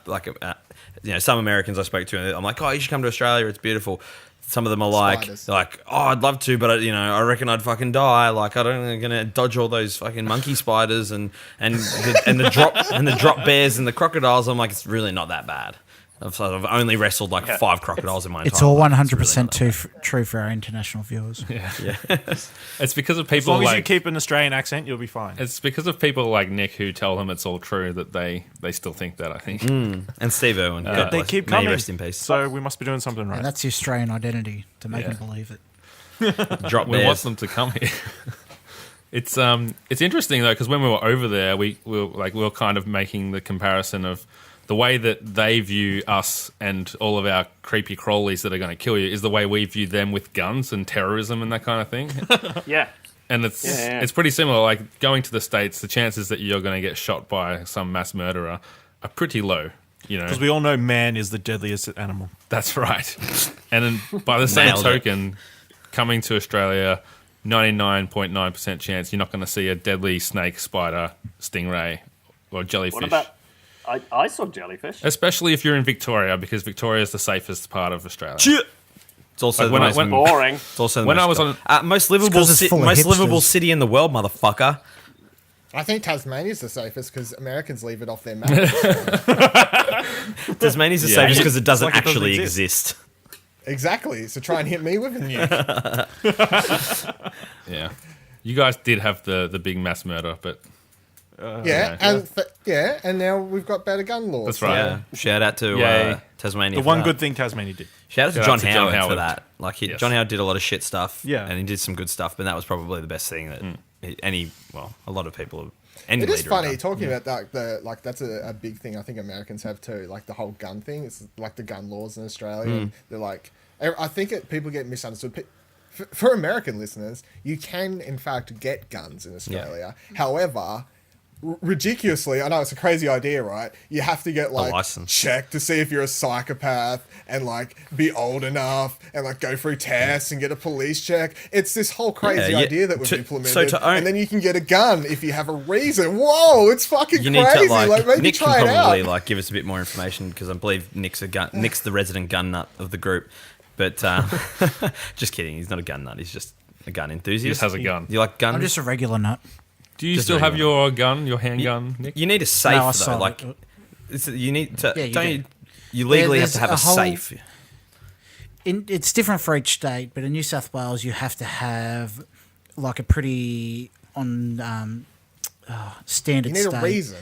some Americans I spoke to, I'm like, oh, you should come to Australia, it's beautiful. Some of them are like, Spiders. they're like, oh, I'd love to, but, I reckon I'd fucking die. Like, I'm going to dodge all those fucking monkey spiders and the drop bears and the crocodiles. I'm like, it's really not that bad. I've only wrestled like 5 crocodiles in my entire It's all life. 100% true for our international viewers. It's because of as people long as you like keep an Australian accent, you'll be fine. it's because of people like Nick who tell them it's all true that they still think that. I think. And Steve Irwin. God They bless. keep May he coming. rest in peace. So we must be doing something right. And that's the Australian identity, to make Yeah. them believe it. Drop We want bears. them to come here. It's interesting though because when we were over there, we were kind of making the comparison of the way that they view us and all of our creepy crawlies that are going to kill you is the way we view them with guns and terrorism and that kind of thing. Yeah. And it's Yeah. it's pretty similar. Like going to the States, the chances that you're going to get shot by some mass murderer are pretty low. Because we all know man is the deadliest animal. That's right. And then by the same Nailed it. token, coming to Australia, 99.9% chance you're not going to see a deadly snake, spider, stingray, or jellyfish. What about? I saw jellyfish. Especially if you're in Victoria, because Victoria is the safest part of Australia. It's also Like the when I- most, when- Boring. it's also the when I most, was on- most livable, 'cause it's full of most livable hipsters. city in the world, motherfucker. I think Tasmania's the safest because Americans leave it off their map. Tasmania's the Yeah. safest because it doesn't Like it doesn't actually exist. exist. Exactly. So try and hit me with a nuke. Yeah. You guys did have the big mass murder, but Yeah, and now we've got better gun laws. that's right. Yeah. Shout out to Yay. Tasmania. The for one that. good thing Tasmania did. Shout out to Shout John out to John Howard for Howard. that. Like Yes. John Howard did a lot of shit stuff. Yeah. and he did some good stuff, but that was probably the best thing that a lot of people. Any It is leader funny have done. talking about that. That's a big thing I think Americans have too. Like the whole gun thing. It's like the gun laws in Australia. And they're like, I think people get misunderstood. For American listeners, you can in fact get guns in Australia. However, ridiculously, I know it's a crazy idea, right? You have to get like license. checked to see if you're a psychopath and like be old enough and like go through tests and get a police check. It's this whole crazy Yeah, idea that we've to- implemented. so to own- and then you can get a gun if you have a reason. Whoa, it's fucking You need crazy. to like maybe Nick try can it probably out. like give us a bit more information because I believe Nick's the resident gun nut of the group. But just kidding, he's not a gun nut. He's just a gun enthusiast. He just has a gun. You like guns? I'm just a regular nut. Do you Just still have regular. your gun, your handgun, Nick? You need a safe No, I though. saw Like it. you need to. Yeah, you don't do. you legally have There's to have a a whole- safe? It's different for each state, but in New South Wales, you have to have like a pretty standard You need state. a reason.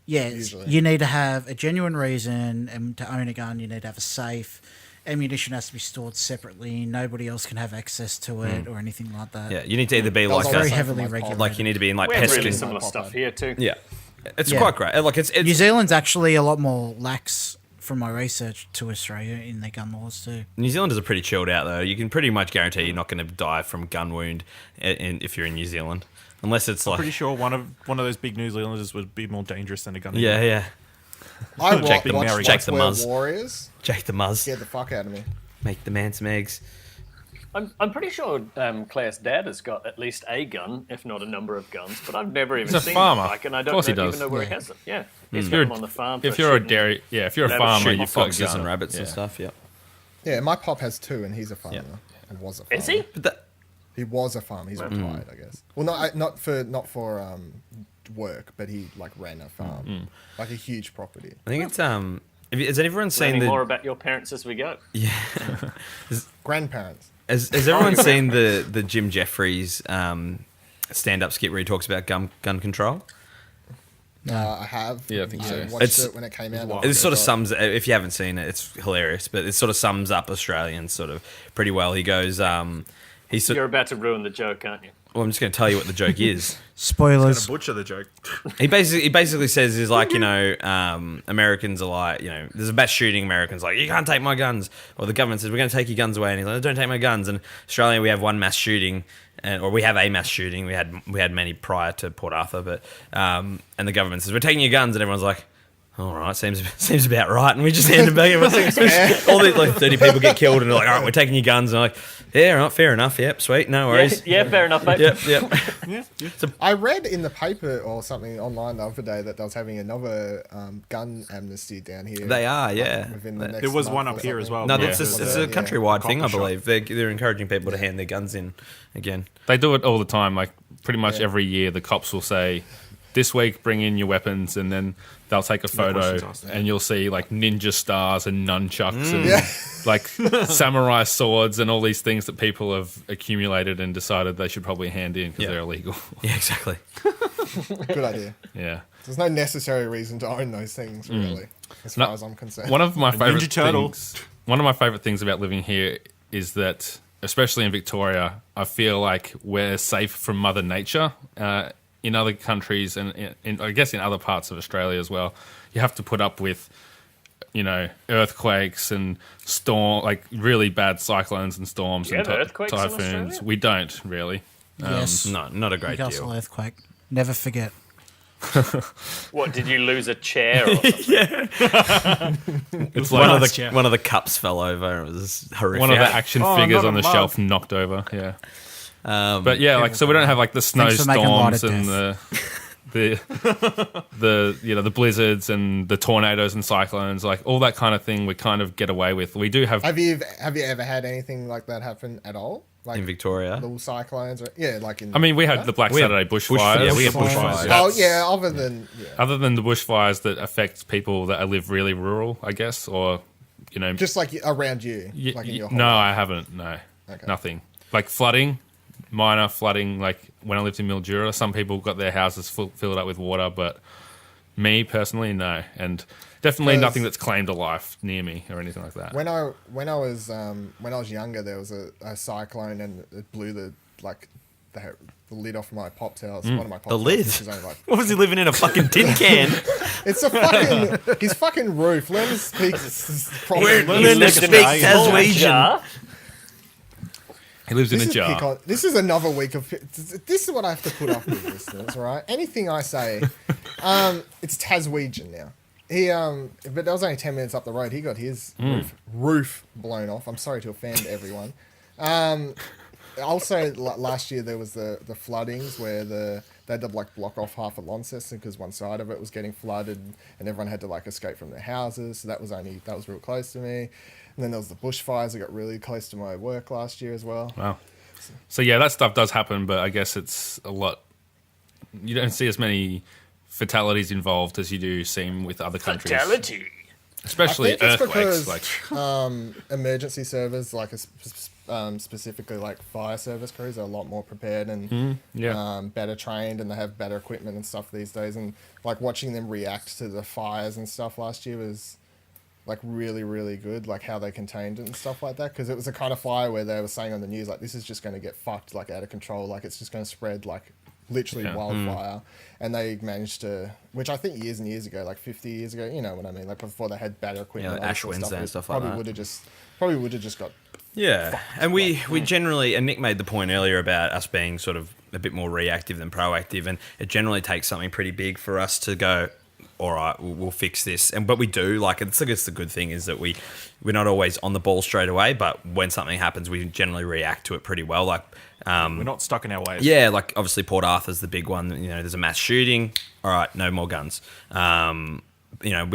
Yeah, usually. you need to have a genuine reason, and to own a gun, you need to have a safe. Ammunition has to be stored separately. Nobody else can have access to it or anything like that. Yeah, you need to either be That was like very also heavily from my regulated. like you need to be in like We have pest really con- similar stuff here too. Yeah, it's Yeah. quite great. Like it's New Zealand's actually a lot more lax from my research to Australia in their gun laws too. New Zealanders are pretty chilled out though. You can pretty much guarantee you're not going to die from gun wound if you're in New Zealand, unless it's like Pretty sure one of those big New Zealanders would be more dangerous than a gun. yeah. I Jack the- watched Jack the What's Muzz. Where Warriors. Jake the Muzz, Scared the fuck out of me. make the man some eggs. I'm pretty sure Claire's dad has got at least a gun, if not a number of guns, but I've never even He's a seen farmer. them. Like, and I Of don't course he know, does. even know where he Yeah. has them. Yeah, he's got You're- them on the farm. If for you're a shooting. dairy, if you're a Never farmer, shoot you've got a Foxes gun. and rabbits and Yeah. stuff. Yeah, Yeah, my pop has 2, and he's a farmer. And was a farmer. Is he? but that, He was a farmer. He's retired, I guess. Well, not for work, but he like ran a farm, like a huge property. I think it's Has everyone seen Learning the? more about your parents as we go. Yeah. Grandparents. Has everyone seen the Jim Jeffries stand-up skit where he talks about gun control? I have. Yeah, I think so. Watched It's- it when it came out. It sort of sums. If you haven't seen it, it's hilarious. But it sort of sums up Australians sort of pretty well. He goes, You're about to ruin the joke, aren't you? Well, I'm just going to tell you what the joke is. Spoilers. Butcher the joke. He basically says is like, Americans are like, there's a mass shooting. Americans like, you can't take my guns, or the government says we're going to take your guns away, and he's like, don't take my guns. And Australia, we have one mass shooting, or we have a mass shooting. We had many prior to Port Arthur, but and the government says we're taking your guns, and everyone's like, all right, seems about right, and we just hand them back. All these 30 people get killed, and they're like, all right, we're taking your guns, and I'm like, yeah, all right, fair enough, yep, sweet, no worries. Yeah, fair enough, mate. Yep. I read in the paper or something online the other day that they was having another gun amnesty down here. They are, yeah. Within the next There was month one or up here as something. well. No, it's a countrywide thing, I Coffee shop. believe. They're encouraging people to hand their guns in again. They do it all the time. Like pretty much every year, the cops will say, "This week, bring in your weapons," and then they'll take a photo, questions asked. and you'll see like ninja stars and nunchucks and like samurai swords and all these things that people have accumulated and decided they should probably hand in because they're illegal. Yeah, exactly. Good idea. Yeah. There's no necessary reason to own those things, really, as far as I'm concerned. One of my favorite Ninja Turtle. things. One of my favorite things about living here is that, especially in Victoria, I feel like we're safe from Mother Nature. In other countries and I guess in other parts of Australia as well, you have to put up with, earthquakes and like really bad cyclones and storms Do you and have earthquakes in typhoons. Australia? We don't really. Yes. No, not a great Newcastle deal. earthquake. Never forget. What, did you lose a chair or something? It's One like of the cups fell over. It was horrific. one of the action Oh, figures not on the a mug. shelf knocked over. Yeah. Um, But yeah, like so we don't have like the Thanks for making light snowstorms of and the blizzards and the tornadoes and cyclones, like all that kind of thing. We kind of get away with. We do have. Have you ever had anything like that happen at all? Like in Victoria. little cyclones, or like in. I mean, we had the Black We have Saturday bushfires. yeah, we have bushfires. Oh yeah, other than the bushfires that affect people that live really rural, I guess, or just like around you, like in your no, whole I haven't. No, Okay. nothing. Like flooding, minor flooding. Like when I lived in Mildura, some people got their houses filled up with water, but me personally, no, and definitely 'Cause- nothing that's claimed a life near me or anything like that. When I was younger, there was a cyclone and it blew the lid off my pop's house. One of my pop's The lid? houses is only like What was he living in a fucking tin can? it's a fucking his fucking roof. Learn to speak. Learn to lived speak in a small Tasmanian. jar. He lives in a jar. This is another week of. This is what I have to put up with, listeners. Right? Anything I say, it's Taswegian now. He but that was only 10 minutes up the road. He got his roof blown off. I'm sorry to offend everyone. Also, last year there was the floodings where they had to block off half of Launceston because one side of it was getting flooded and everyone had to escape from their houses. So that was real close to me. And then there was the bushfires that got really close to my work last year as well. Wow. So yeah, that stuff does happen, but I guess it's a lot. You don't see as many fatalities involved as you do seem with other countries, Fatality. especially I think it's earthquakes. because, Like emergency servers, specifically fire service crews, are a lot more prepared and better trained, and they have better equipment and stuff these days. And watching them react to the fires and stuff last year was really, really good. How they contained it and stuff like that, because it was the kind of fire where they were saying on the news this is just going to get fucked out of control. It's just going to spread literally wildfire. And they managed to, which I think years and years ago, 50 years ago, you know what I mean, before they had better equipment, Ash Wednesday and stuff like that. Probably would have just got. Yeah, and we generally, and Nick made the point earlier about us being sort of a bit more reactive than proactive, and it generally takes something pretty big for us to go, all right, we'll fix this. But we do, it's I guess the good thing is that we're not always on the ball straight away, but when something happens, we generally react to it pretty well. We're not stuck in our ways. Yeah, obviously Port Arthur's the big one. There's a mass shooting. All right, no more guns. We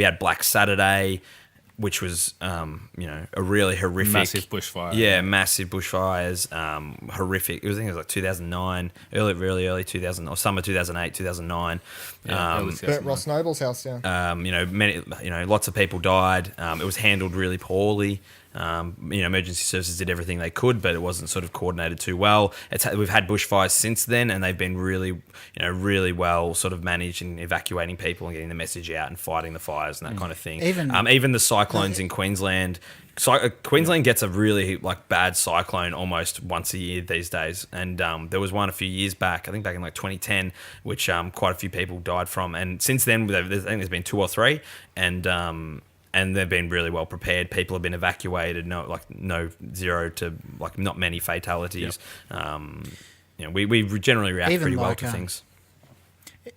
had Black Saturday, which was, a really horrific... massive bushfire. Yeah, massive bushfires. Horrific. I think it was 2009, really early 2000, or summer 2008, 2009. Yeah, early Burnt 2009. Ross Noble's house down. Many, lots of people died. It was handled really poorly. Emergency services did everything they could, but it wasn't sort of coordinated too well. We've had bushfires since then, and they've been really well sort of managed in evacuating people and getting the message out and fighting the fires and that kind of thing. Even the cyclones in Queensland. Queensland gets a really bad cyclone almost once a year these days, and there was one a few years back, I think back in 2010, which quite a few people died from. And since then, I think there's been 2 or 3, and they've been really well prepared. People have been evacuated, no zero to not many fatalities. Yep. We generally react pretty well to things.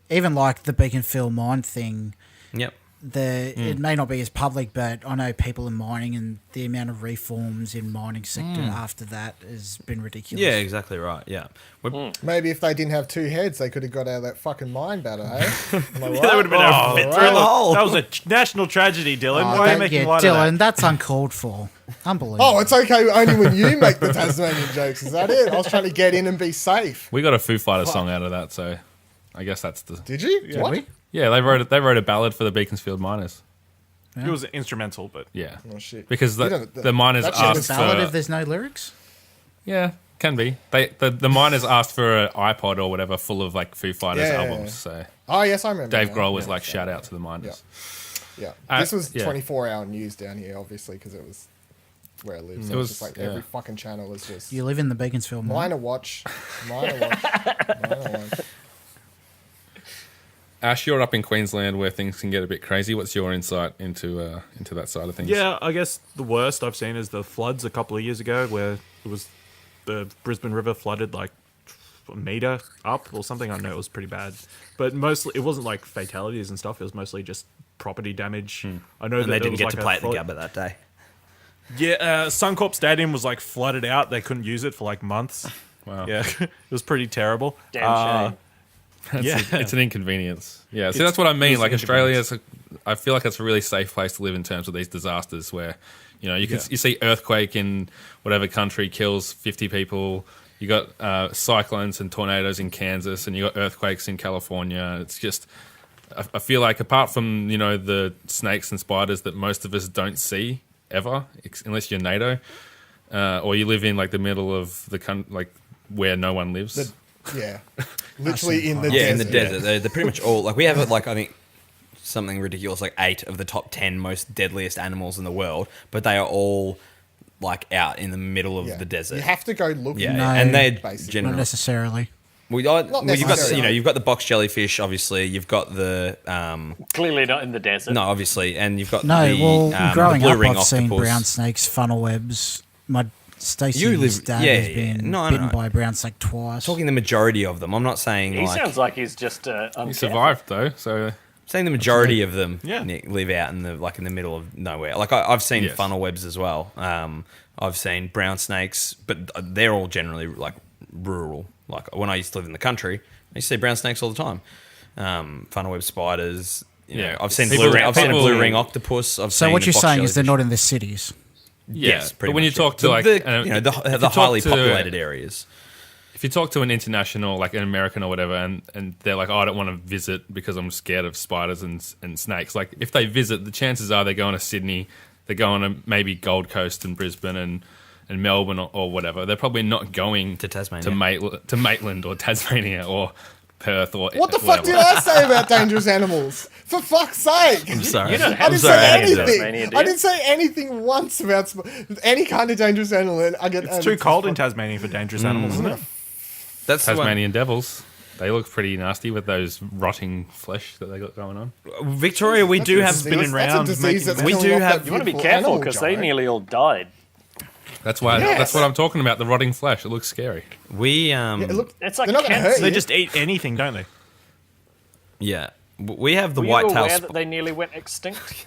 Even the Beaconfield mine thing. Yep. It may not be as public, but I know people in mining and the amount of reforms in mining sector after that has been ridiculous. Yeah, exactly right. Yeah. Maybe if they didn't have 2 heads, they could have got out of that fucking mine better, eh? That would have been a fit through the hole. That was a national tragedy, Dylan. Why are you making light of that? Dylan, that's uncalled for. Unbelievable. Oh, it's okay only when you make the Tasmanian jokes. Is that it? I was trying to get in and be safe. We got a Foo Fighters song out of that, so I guess that's the... Did you? What? Yeah, they wrote a ballad for the Beaconsfield miners. It was instrumental, but... Yeah. Oh, shit. Because the miners asked a ballad for... if there's no lyrics? Yeah, can be. The miners asked for an iPod or whatever full of Foo Fighters albums. So Oh, yes, I remember. Dave Grohl was shout out to the miners. Yeah. This was 24-hour news down here, obviously, because it was where I live. So it was just every fucking channel was just... You live in the Beaconsfield mine? Minor watch. Minor watch. Ash, you're up in Queensland where things can get a bit crazy. What's your insight into that side of things? Yeah, I guess the worst I've seen is the floods a couple of years ago where it was the Brisbane River flooded a metre up or something. I don't know, it was pretty bad. But mostly, it wasn't fatalities and stuff. It was mostly just property damage. I know and they didn't get to play at the Gabba that day. Yeah, Suncorp Stadium was flooded out. They couldn't use it for months. Wow. Yeah, it was pretty terrible. Damn shame. It's an inconvenience. Yeah, so that's what I mean. Australia, I feel like it's a really safe place to live in terms of these disasters where, you see earthquake in whatever country kills 50 people. You got cyclones and tornadoes in Kansas, and you got earthquakes in California. It's just, I feel like apart from the snakes and spiders that most of us don't see ever, unless you're NATO, or you live in the middle of the country, where no one lives. Literally in the desert. In the desert. They're pretty much all we have I think something ridiculous 8 of the top 10 most deadliest animals in the world, but they are all out in the middle of the desert. You have to go looking. Yeah, No, and they're not generally necessarily. you've got the box jellyfish, obviously. You've got the Clearly not in the desert. no, obviously, and you've got growing the blue up, ring I've seen octopus. brown snakes, funnel webs. My Stacey's dad yeah, has yeah. been No, bitten no. by a brown snake twice. Talking the majority of them. I'm not saying He sounds like he's just He uncareful. survived though, so saying the majority of them Yeah. Nick, live out in the in the middle of nowhere. I've seen Yes. funnel webs as well. I've seen brown snakes, but they're all generally rural. When I used to live in the country, I used to see brown snakes all the time. Funnel web spiders. I've seen I've seen a blue ring octopus. So what you're saying is they're not in the cities. Yes, but when you talk to the highly populated areas. If you talk to an international, an American or whatever, and they're like, "Oh, I don't want to visit because I'm scared of spiders and snakes." If they visit, the chances are they're going to Sydney, they're going to maybe Gold Coast and Brisbane and Melbourne or whatever. They're probably not going To Tasmania. to Maitland or Tasmania or Perth or What the fuck did I say about dangerous animals? For fuck's sake! I'm sorry. You don't I have didn't to say say anything. Tasmania, do I you? didn't say anything once about any kind of dangerous animal. And I get It's too cold in Tasmania for dangerous animals, isn't it? That's the one- Tasmanian devils. They look pretty nasty with those rotting flesh that they got going on. Victoria, we do have spinning That's round, a disease making that's we killing do off have- that You want to be beautiful careful animal, because they Joe. nearly all died. That's why. Yes. That's what I'm talking about. The rotting flesh. It looks scary. we Look, It's like they're not going to cancer. hurt They you. just eat anything, don't they? we have the Were you white-tailed aware that they nearly went extinct?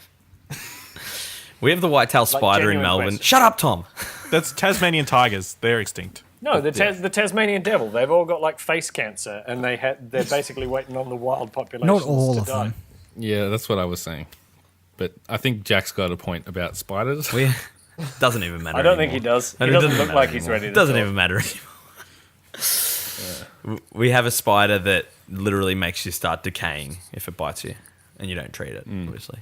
we have the white-tailed spider in genuine Melbourne. question. Shut up, Tom. That's Tasmanian tigers. They're extinct. No, the Tasmanian devil. They've all got face cancer, and they're basically waiting on the wild populations Not all to of die. them. Yeah, that's what I was saying. But I think Jack's got a point about spiders. We doesn't even matter. I don't think anymore. he does. He And it doesn't doesn't look matter like he's anymore. ready to Doesn't talk. even matter anymore. We have a spider that literally makes you start decaying if it bites you, and you don't treat it. Obviously,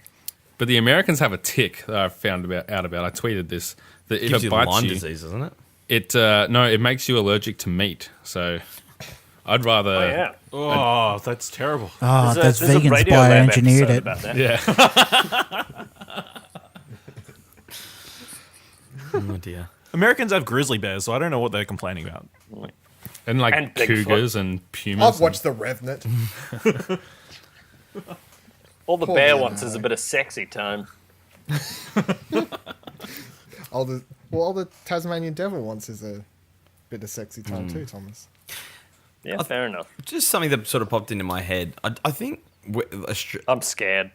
But the Americans have a tick that I found out about. I tweeted this. that if Gives it you bites Lyme you, disease, doesn't it? it makes you allergic to meat. So I'd rather. Oh yeah. Oh, that's terrible. Oh, There's those a vegans Radiolab bioengineered episode it. about that. Yeah. Oh dear. Americans have grizzly bears, so I don't know what they're complaining about. And like And Bigfoot. cougars and pumas. I've watched The Revenant. All the Poor bear Leonardo. wants is a bit of sexy time. All the Tasmanian devil wants is a bit of sexy time too, Thomas. Yeah, fair enough. Just something that sort of popped into my head. I think I'm scared.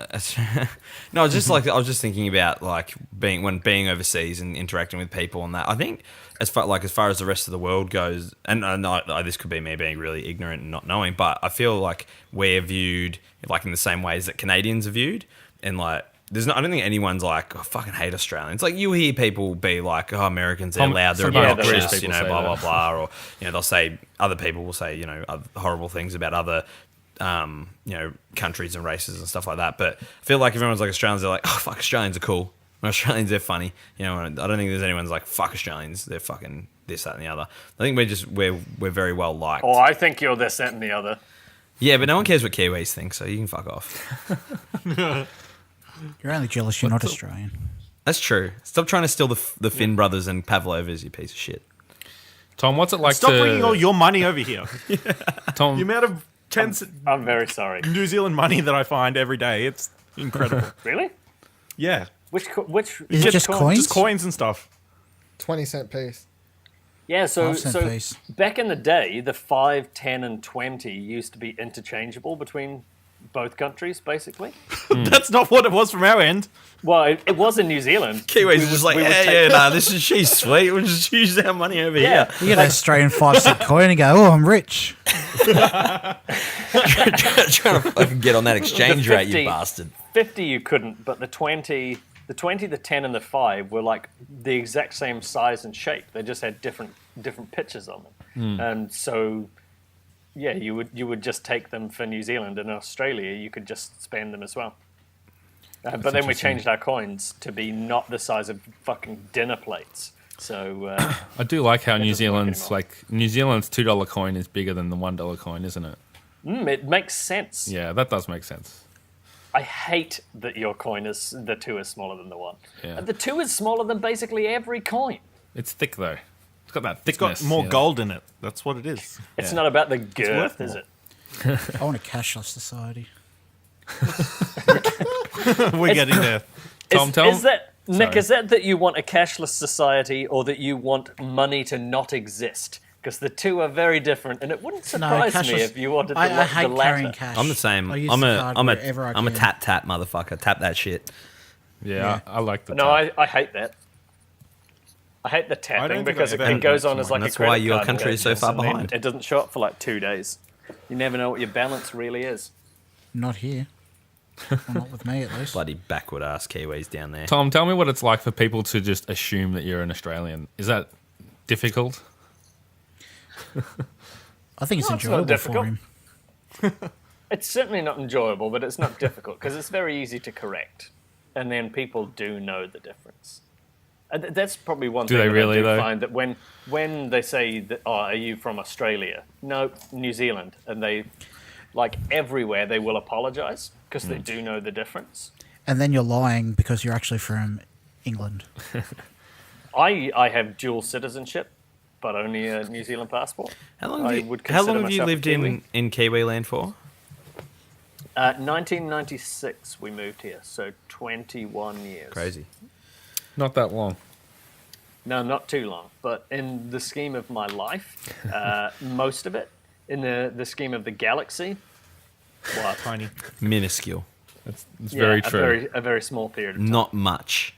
no, just like I was just thinking about like being overseas and interacting with people and that. I think as far as the rest of the world goes, and this could be me being really ignorant and not knowing, but I feel like we're viewed like in the same ways that Canadians are viewed, and like I don't think anyone's like, I fucking hate Australians. Like you hear people be like, oh, Americans, they're loud, they're sometimes British obnoxious, people blah say blah that. blah, or they'll say other people will say horrible things about other countries and races and stuff like that. But I feel like everyone's like Australians, they're like, oh fuck, Australians are cool. When Australians, they're funny. And I don't think there's anyone's like, fuck Australians, they're fucking this, that, and the other. I think we're very well liked. Oh, I think you're this, that, and the other. Yeah, but no one cares what Kiwis think, so you can fuck off. You're only jealous you're not Australian. That's true. Stop trying to steal the Finn brothers and Pavlovas, you piece of shit. Tom, what's it like Stop to bringing all your money over here. Tom? The amount of I'm very sorry. New Zealand money that I find every day, it's incredible. Really? Yeah. Which Is it just coins? Just coins and stuff. 20-cent piece. Yeah, so 5-cent piece. back in the day, the 5, 10, and 20 used to be interchangeable between both countries, basically. That's not what it was from our end. Well, it was in New Zealand. Kiwis are just like, we would yeah, she's sweet. We'll just use our money over Yeah. here. You get an Australian 5-cent coin and go, oh, I'm rich. Trying to fucking get on that exchange The rate, you 50 bastard. 50 you couldn't, but the 20, the 10, and the 5 were like the exact same size and shape. They just had different pictures on them, and so yeah, you would just take them for New Zealand. And in Australia, you could just spend them as well. But then we interesting. changed our coins to be not the size of fucking dinner plates. So I do like how New doesn't work Zealand's anymore. $2 coin is bigger than the $1 coin, isn't it? it makes sense. Yeah, that does make sense. I hate that your coin is the 2 is smaller than the 1. Yeah. The 2 is smaller than basically every coin. It's thick though. It's got that It's got thickness. more yeah. gold in it. That's what it is. It's Yeah. not about the girth, worth is more. it? I want a cashless society. We're getting there. Tom, tell Is that Nick? Sorry. Is that you want a cashless society, or that you want money to not exist? Because the two are very different, and it wouldn't surprise me if you wanted I the hate latter. carrying cash. I'm the same. I use I'm the a card I'm a wherever I I'm a can. tap motherfucker. Tap that shit. Yeah, I like the No, tap. I hate that. I hate the tapping think because I it, ever it had goes that on as for like mine. That's a credit why your card country is so engagement, far and then behind. It doesn't show up for like 2 days. You never know what your balance really is. Not here. Well, not with me, at least. Bloody backward ass Kiwis down there. Tom, tell me what it's like for people to just assume that you're an Australian. Is that difficult? I think it's No, it's not enjoyable difficult. for him. It's certainly not enjoyable, but it's not difficult because it's very easy to correct, and then people do know the difference. That's probably one Do thing they that really, I do though? find that when they say that, oh, are you from Australia? No, New Zealand, and they like everywhere they will apologise because they do know the difference. And then you're lying because you're actually from England. I have dual citizenship, but only a New Zealand passport. How long I have you, would how long consider have you myself a lived Kiwi. in Kiwi land for? 1996 we moved here, so 21 years. Crazy. Not that long. No, not too long. But in the scheme of my life, most of it, in the scheme of the galaxy, what? Tiny. Minuscule. It's very true. A very small period of time. Not much.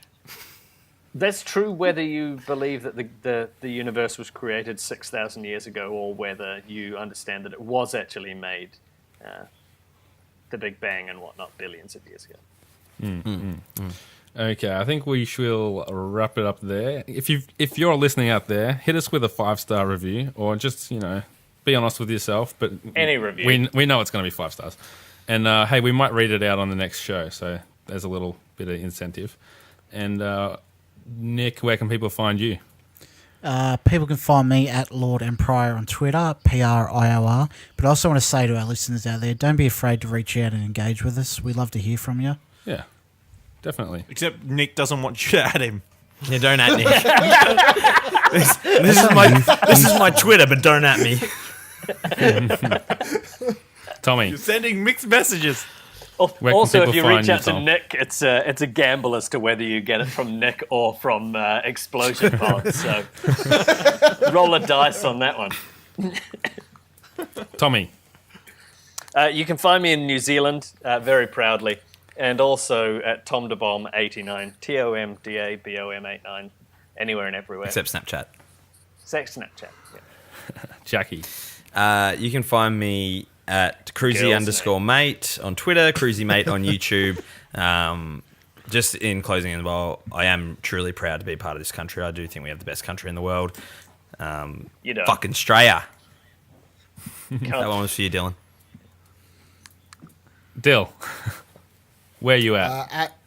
That's true whether you believe that the universe was created 6,000 years ago, or whether you understand that it was actually made, the Big Bang and whatnot, billions of years ago. Okay, I think we shall wrap it up there. If you're listening out there, hit us with a 5-star review, or just be honest with yourself. But Any review. we know it's going to be 5 stars. And hey, we might read it out on the next show, so there's a little bit of incentive. And Nick, where can people find you? People can find me at Lord and Prior on Twitter, PRIOR. But I also want to say to our listeners out there, don't be afraid to reach out and engage with us. We love to hear from you. Yeah, definitely. Except Nick doesn't want you to add him. Yeah, don't at Nick. this is my Twitter, but don't at me. Tommy, You're sending mixed messages. Where can Also, if people you find reach you, out to Tom? Nick, it's a gamble as to whether you get it from Nick or from Explosion Pod. So roll a dice on that one. Tommy, You can find me in New Zealand, very proudly, and also at TomDaBomb89, TomDaBom89, anywhere and everywhere. Except Snapchat. Sex Snapchat. Yeah. Jackie, You can find me at Cruzy_mate on Twitter, CruzyMate on YouTube. Just in closing as well, I am truly proud to be part of this country. I do think we have the best country in the world. You know. Fucking Australia. Cunt. That one was for you, Dylan. Dill, where you at? At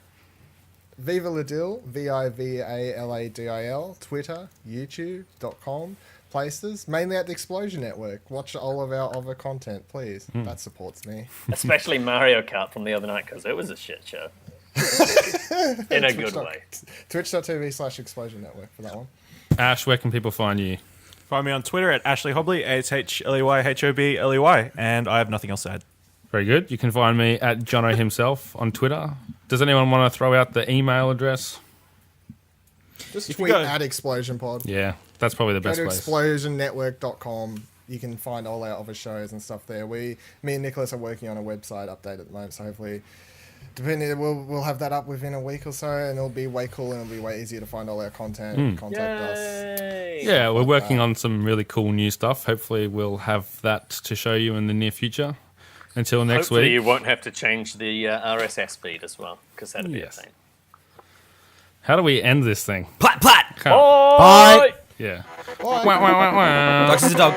Viva Ladil, VIVALADIL, Twitter, YouTube.com, places, mainly at the Explosion Network. Watch all of our other content, please. That supports me. Especially Mario Kart from the other night, because it was a shit show. In a good way. Twitch.tv/Explosion Network for that one. Ash, where can people find you? Find me on Twitter at Ashley Hobley, ASHLEYHOBLEY, and I have nothing else to add. Very good. You can find me at Jono himself on Twitter. Does anyone want to throw out the email address? Just If you tweet go- at Explosion Pod. Yeah, that's probably the Go best to place. explosionnetwork.com. You can find all our other shows and stuff there. Me and Nicholas are working on a website update at the moment, so hopefully, we'll have that up within a week or so, and it'll be way cool and it'll be way easier to find all our content and contact us. Yay! Yeah, we're working on some really cool new stuff. Hopefully, we'll have that to show you in the near future. Until next Hopefully week. you won't have to change the RSS feed as well, because that'd be Yes. a pain. How do we end this thing? Plat, plat! Can't- Bye! Yeah. Bye. Wah, wah, wah, wah. Dogs is a dog.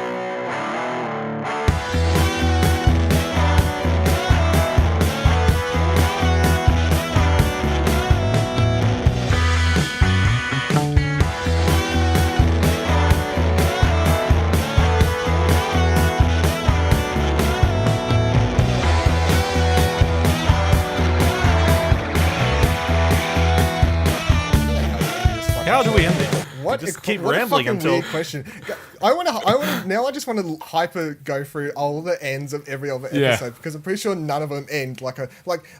How do we end it? What? Just keep what rambling a fucking until- weird question. Now I just want to hyper go through all the ends of every other Yeah. episode because I'm pretty sure none of them end like.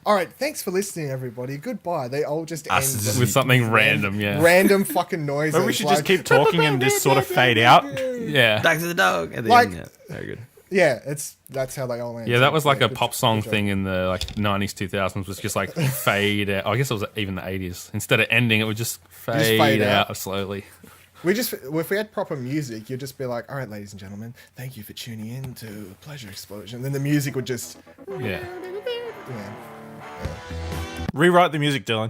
All right, thanks for listening, everybody. Goodbye. They all just end Us With something random, yeah. random fucking noises. Maybe we should just like- keep talking and just sort of fade out. Yeah. Dogs is a dog. At the Like- end, yeah. Very good. Yeah, that's how they all end. Yeah, that was like a good- pop song good job. thing in the 90s, 2000s, was just like fade out. I guess it was even the 80s. Instead of ending, it would just fade out. out slowly. If we had proper music, you'd just be like, all right, ladies and gentlemen, thank you for tuning in to Pleasure Explosion. Then the music would just, Yeah. yeah. Rewrite the music, Dylan.